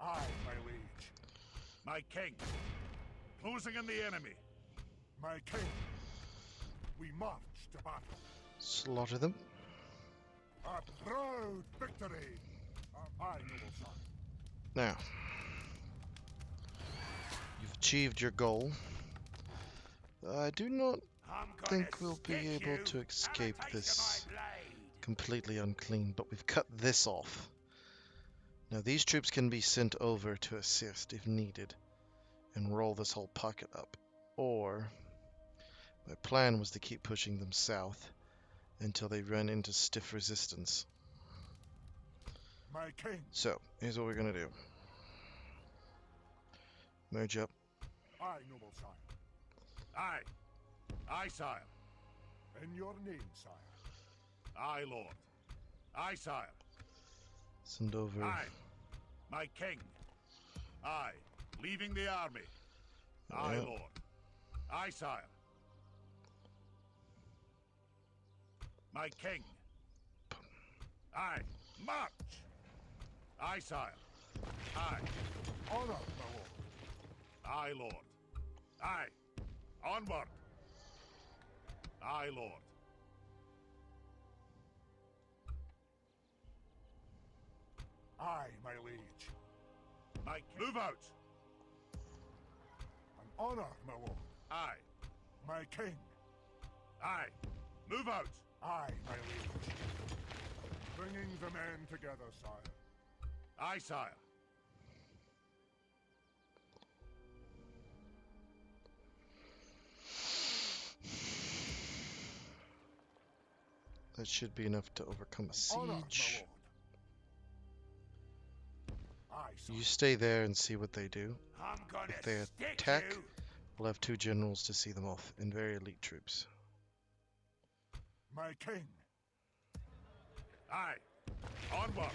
F: Aye, my liege.
B: My king. Closing in the enemy.
F: My king. We march to battle.
A: Slaughter them.
F: A proud victory. Aye, noble son.
A: Now, you've achieved your goal. I do not
E: I'm
A: think
E: gonna
A: we'll be
E: stick
A: able
E: you.
A: to
E: Have a
A: escape
E: taste of
A: this
E: my blade.
A: completely unclean, but we've cut this off. Now, these troops can be sent over to assist if needed and roll this whole pocket up. Or, my plan was to keep pushing them south until they run into stiff resistance.
F: My king.
A: So, here's what we're gonna do. Merge up.
F: Aye, noble sire.
B: Aye. Aye, sire.
F: In your name, sire.
B: Aye, lord. Aye, sire.
A: Send over.
B: Aye. My king. Aye. Leaving the army. Aye,
A: Yeah.
B: lord. Aye, sire. My king. Aye. March. Aye, sire. Aye.
F: Honor, my lord.
B: Aye, lord. Aye. Onward. Aye, lord.
F: Aye, my liege.
B: My move out.
F: An honor, my lord.
B: Aye.
F: My king.
B: Aye. Move out.
F: Aye, my liege. Bringing the men together, sire.
B: Aye, sire.
A: That should be enough to overcome a
F: Honor, my
A: siege.
F: lord. Aye, sire.
A: You stay there and see what they do.
E: I'm gonna
A: If they
E: stick
A: attack,
E: you.
A: we'll have 2 generals to see them off, and very elite troops.
F: My king.
B: Aye. Onward.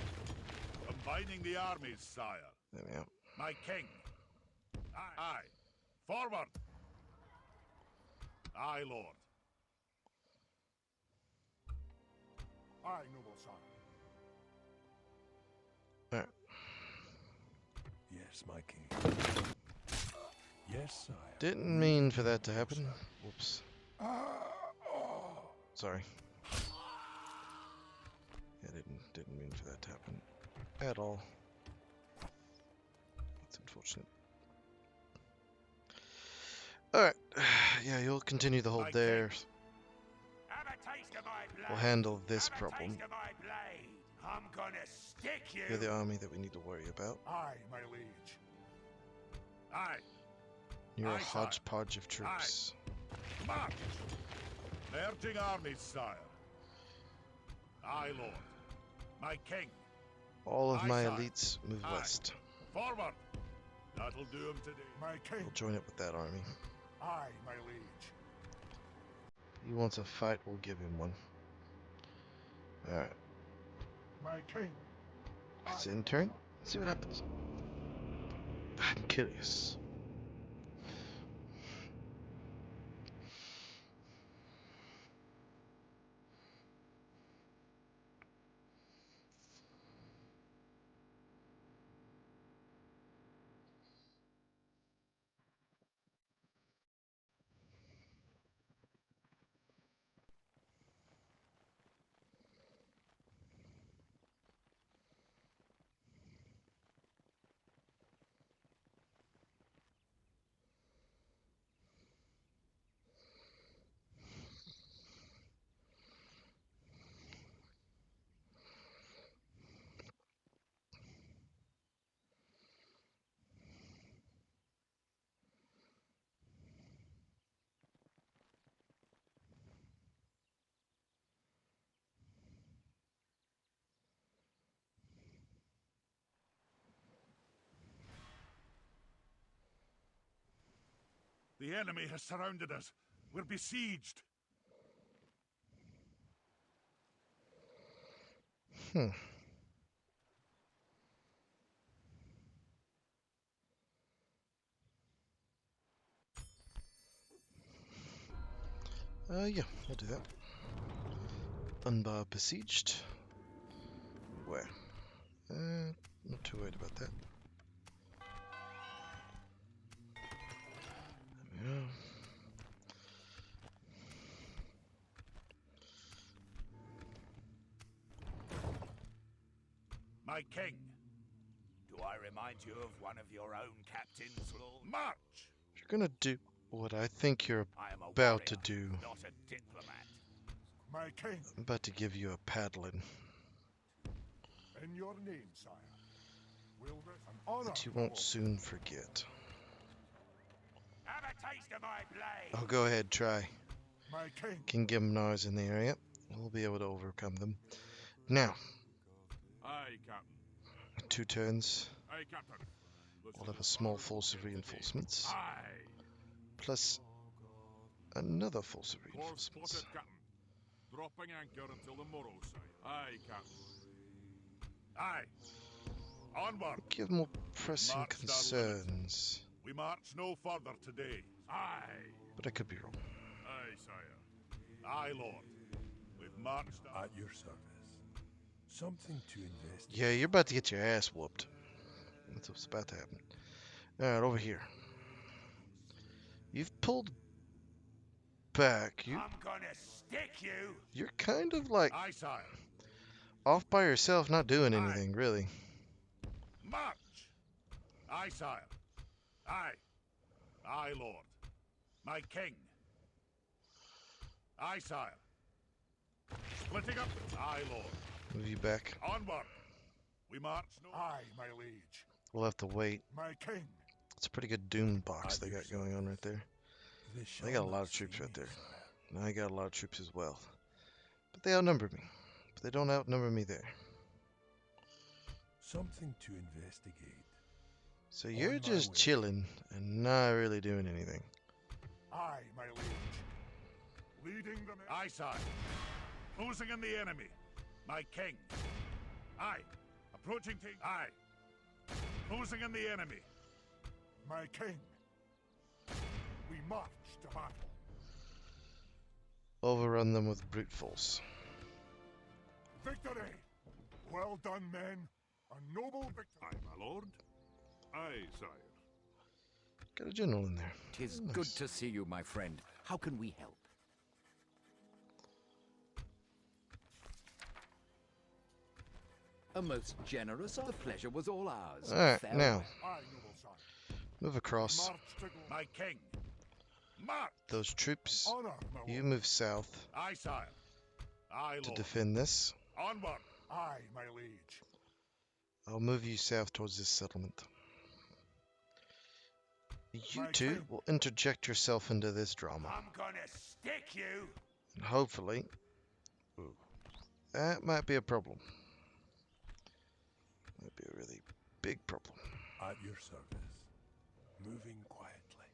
B: Combining the armies, sire.
A: There we are.
B: My king. Aye. Aye. Forward. Aye, lord.
F: Aye, noble sire.
A: Alright.
C: Yes, my king. Yes, sire.
A: Didn't mean for that to happen. Whoops. Sorry. Yeah, didn't mean for that to happen at all. That's unfortunate. Alright. Yeah, you'll continue the hold
B: My
A: there.
E: Have a taste of my blade.
A: We'll handle this
E: Have a
A: problem.
E: taste of my blade. I'm gonna stick you.
A: You're the army that we need to worry about.
F: Aye, my liege.
B: Aye.
A: You're a
B: Aye, sire.
A: hodgepodge of troops.
B: March. Merging armies, sire. Aye, lord. My king.
A: All of
B: Aye,
A: my
B: sire.
A: elites move
B: Aye.
A: west.
B: Forward. That'll do 'em today.
F: My king.
A: We'll join up with that army.
F: Aye, my liege.
A: He wants a fight, we'll give him one. Alright.
F: My king.
A: It's in turn. Let's see what happens. I'm curious.
B: The enemy has surrounded us. We're besieged.
A: Hmm. Yeah, we'll do that. Unbar besieged. Where? Not too worried about that. There we go.
B: My king. Do I remind you of one of your own captains, Lord? March!
A: You're gonna do what I think you're
B: I am a
A: about to
B: warrior,
A: do.
B: not a diplomat.
F: My king,
A: I'm about to give you a paddling
F: in your name, sire, will rest an honor.
A: that you
F: my
A: won't
F: lord.
A: soon forget.
B: Have a taste of my blade!
A: Oh, go ahead, try.
F: My king,
A: Can give them Nars in the area. We'll be able to overcome them. Now,
B: Aye, Captain.
A: 2 turns.
B: Aye, Captain.
A: We'll have a small force of reinforcements,
B: Aye.
A: plus another force of
B: Course
A: reinforcements.
B: spotted, Captain. Dropping anchor until the morrow, sire. Aye, Captain. Aye. Onward.
A: Give more pressing
B: Marched our
A: concerns,
B: We march no further today. Aye.
A: but I could be wrong.
B: Aye, sire. Aye, Lord. We've marched our...
C: At your service. Something to investigate.
A: Yeah, you're about to get your ass whooped. That's what's about to happen. Alright, over here. You've pulled back.
B: I'm gonna stick you.
A: You're kind of like
B: Aye, sire.
A: off by yourself, not doing
B: Aye.
A: anything, really.
B: March. Aye, sire. Aye. Aye, Lord. My king. Aye, sire. Splitting up. Aye, Lord.
A: Move you back.
B: Onward. We march no...
F: aye, my liege.
A: We'll have to wait.
F: My king,
A: It's a pretty good Doom box
C: At
A: they
C: your
A: got going on right there.
C: They
A: They
C: shall
A: got a lot
C: not
A: of troops
C: see
A: right
C: me,
A: there.
C: sire.
A: And I got a lot of troops as well. But they outnumber me. But they don't outnumber me there.
C: Something to investigate.
A: So
C: On
A: you're
C: my
A: just
C: way.
A: chilling and not really doing anything.
F: aye, my liege. Leading the men.
B: Aye, sire. Closing in the enemy. My king. Aye. Approaching king. Aye. Closing in the enemy.
F: My king, we march to battle.
A: Overrun them with brute force.
F: Victory! Well done, men. A noble victory.
B: Aye, my lord. Aye, sire.
A: Got a general in there.
G: Tis
A: Nice.
G: good to see you, my friend. How can we help? A most generous. The pleasure was all ours.
A: Alright,
G: Farewell.
A: now,
F: Aye, noble sire.
A: move across.
F: March to glory.
B: My king. March.
A: Those troops,
F: Honor, my
A: you
F: lord.
A: move south
B: Aye, sire. Aye,
A: to
B: lord.
A: defend this.
B: Onward.
F: Aye, my liege.
A: I'll move you south towards this settlement. You
F: My
A: two
F: king.
A: will interject yourself into this drama.
B: I'm gonna stick you.
A: And hopefully, ooh, that might be a problem. Might be a really big problem.
C: At your service. Moving quietly.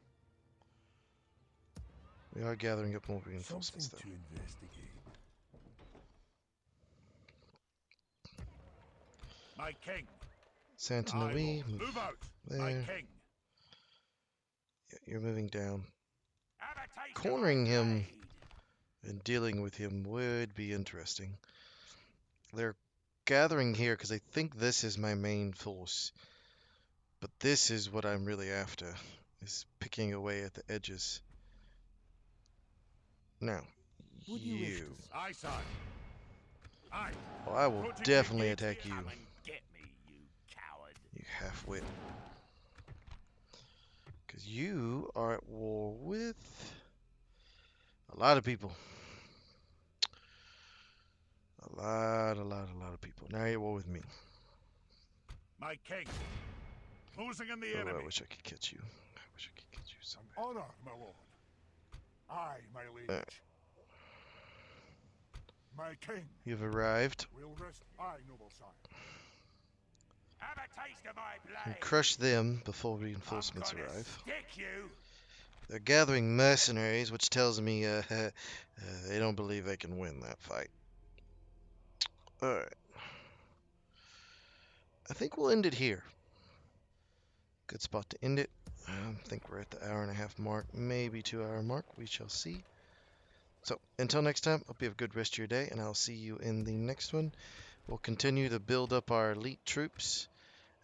A: We are gathering up more
C: Something
A: reinforcements though.
C: to investigate.
B: My king.
A: Santa
B: Aye,
A: Nui,
B: lord.
A: move
B: Move out.
A: there.
B: My king.
A: Yeah, you're moving down.
B: Have a taste of
A: Cornering
B: my
A: him
B: blade.
A: and dealing with him would be interesting. They're gathering here because I think this is my main force. But this is what I'm really after, is picking away at the edges. Now,
G: Would you wish
A: you.
G: to
B: Aye, sire. Aye.
A: Well, I will
B: Approaching
A: definitely
B: the gates
A: attack
B: here.
A: you,
B: Come and get me, you coward.
A: you half-wit. Because you are at war with a lot of people. A lot of people. Now you're at war with me.
B: My king. Closing in the
A: Oh,
B: enemy.
A: I wish I could catch you. I wish I could catch you somewhere.
F: Honor, my lord. Aye, my liege.
A: Alright.
F: My king
A: You've arrived.
F: will rest. Aye, noble sire.
B: Have a taste of my
A: And
B: blade.
A: crush them before reinforcements
B: I'm gonna
A: arrive.
B: stick you.
A: They're gathering mercenaries, which tells me they don't believe they can win that fight. Alright. I think we'll end it here. Good spot to end it. I think we're at the hour and a half mark, maybe 2 hour mark. We shall see. So until next time, hope you have a good rest of your day, and I'll see you in the next one. We'll continue to build up our elite troops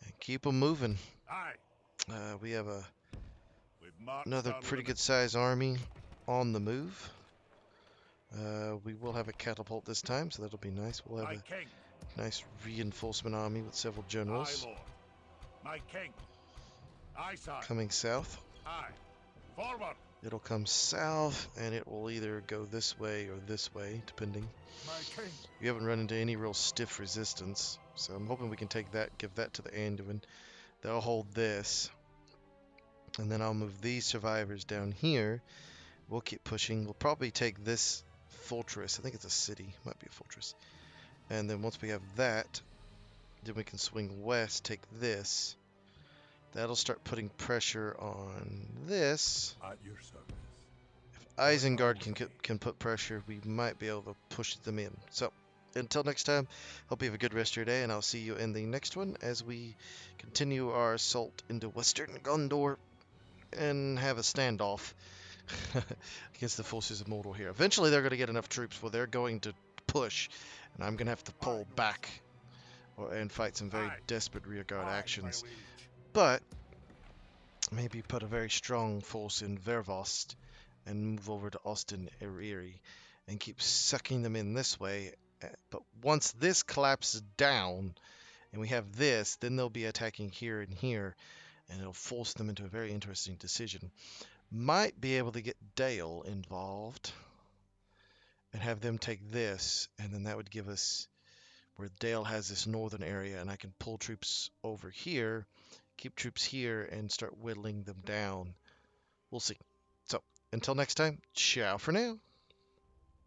A: and keep them moving.
B: Aye.
A: We have
B: We've marched
A: another
B: our
A: pretty
B: limit.
A: good sized army on the move. We will have a catapult this time, so that'll be nice. We'll
B: My
A: have
B: king.
A: a nice reinforcement army with several
B: Aye,
A: generals
B: lord. My king. Aye, sire.
A: coming south.
B: Aye. Forward.
A: It'll come south, and it will either go this way or this way, depending.
F: My king.
A: We haven't run into any real stiff resistance, so I'm hoping we can take that, give that to the Anduin. They'll hold this, and then I'll move these survivors down here. We'll keep pushing. We'll probably take this fortress. I think it's a city. Might be a fortress. And then once we have that, then we can swing west, take this. That'll start putting pressure on this.
C: At your service.
A: Isengard can put pressure. We might be able to push them in. So, until next time, hope you have a good rest of your day, and I'll see you in the next one as we continue our assault into Western Gondor and have a standoff against the forces of Mordor here. Eventually, they're going to get enough troops where they're going to push, and I'm going to have to pull back and fight some very desperate rearguard actions. But maybe put a very strong force in Vervost and move over to Austin Eriri and keep sucking them in this way. But once this collapses down and we have this, then they'll be attacking here and here, and it'll force them into a very interesting decision. Might be able to get Dale involved and have them take this, and then that would give us where Dale has this northern area, and I can pull troops over here, keep troops here, and start whittling them down. We'll see. So, until next time, ciao for now.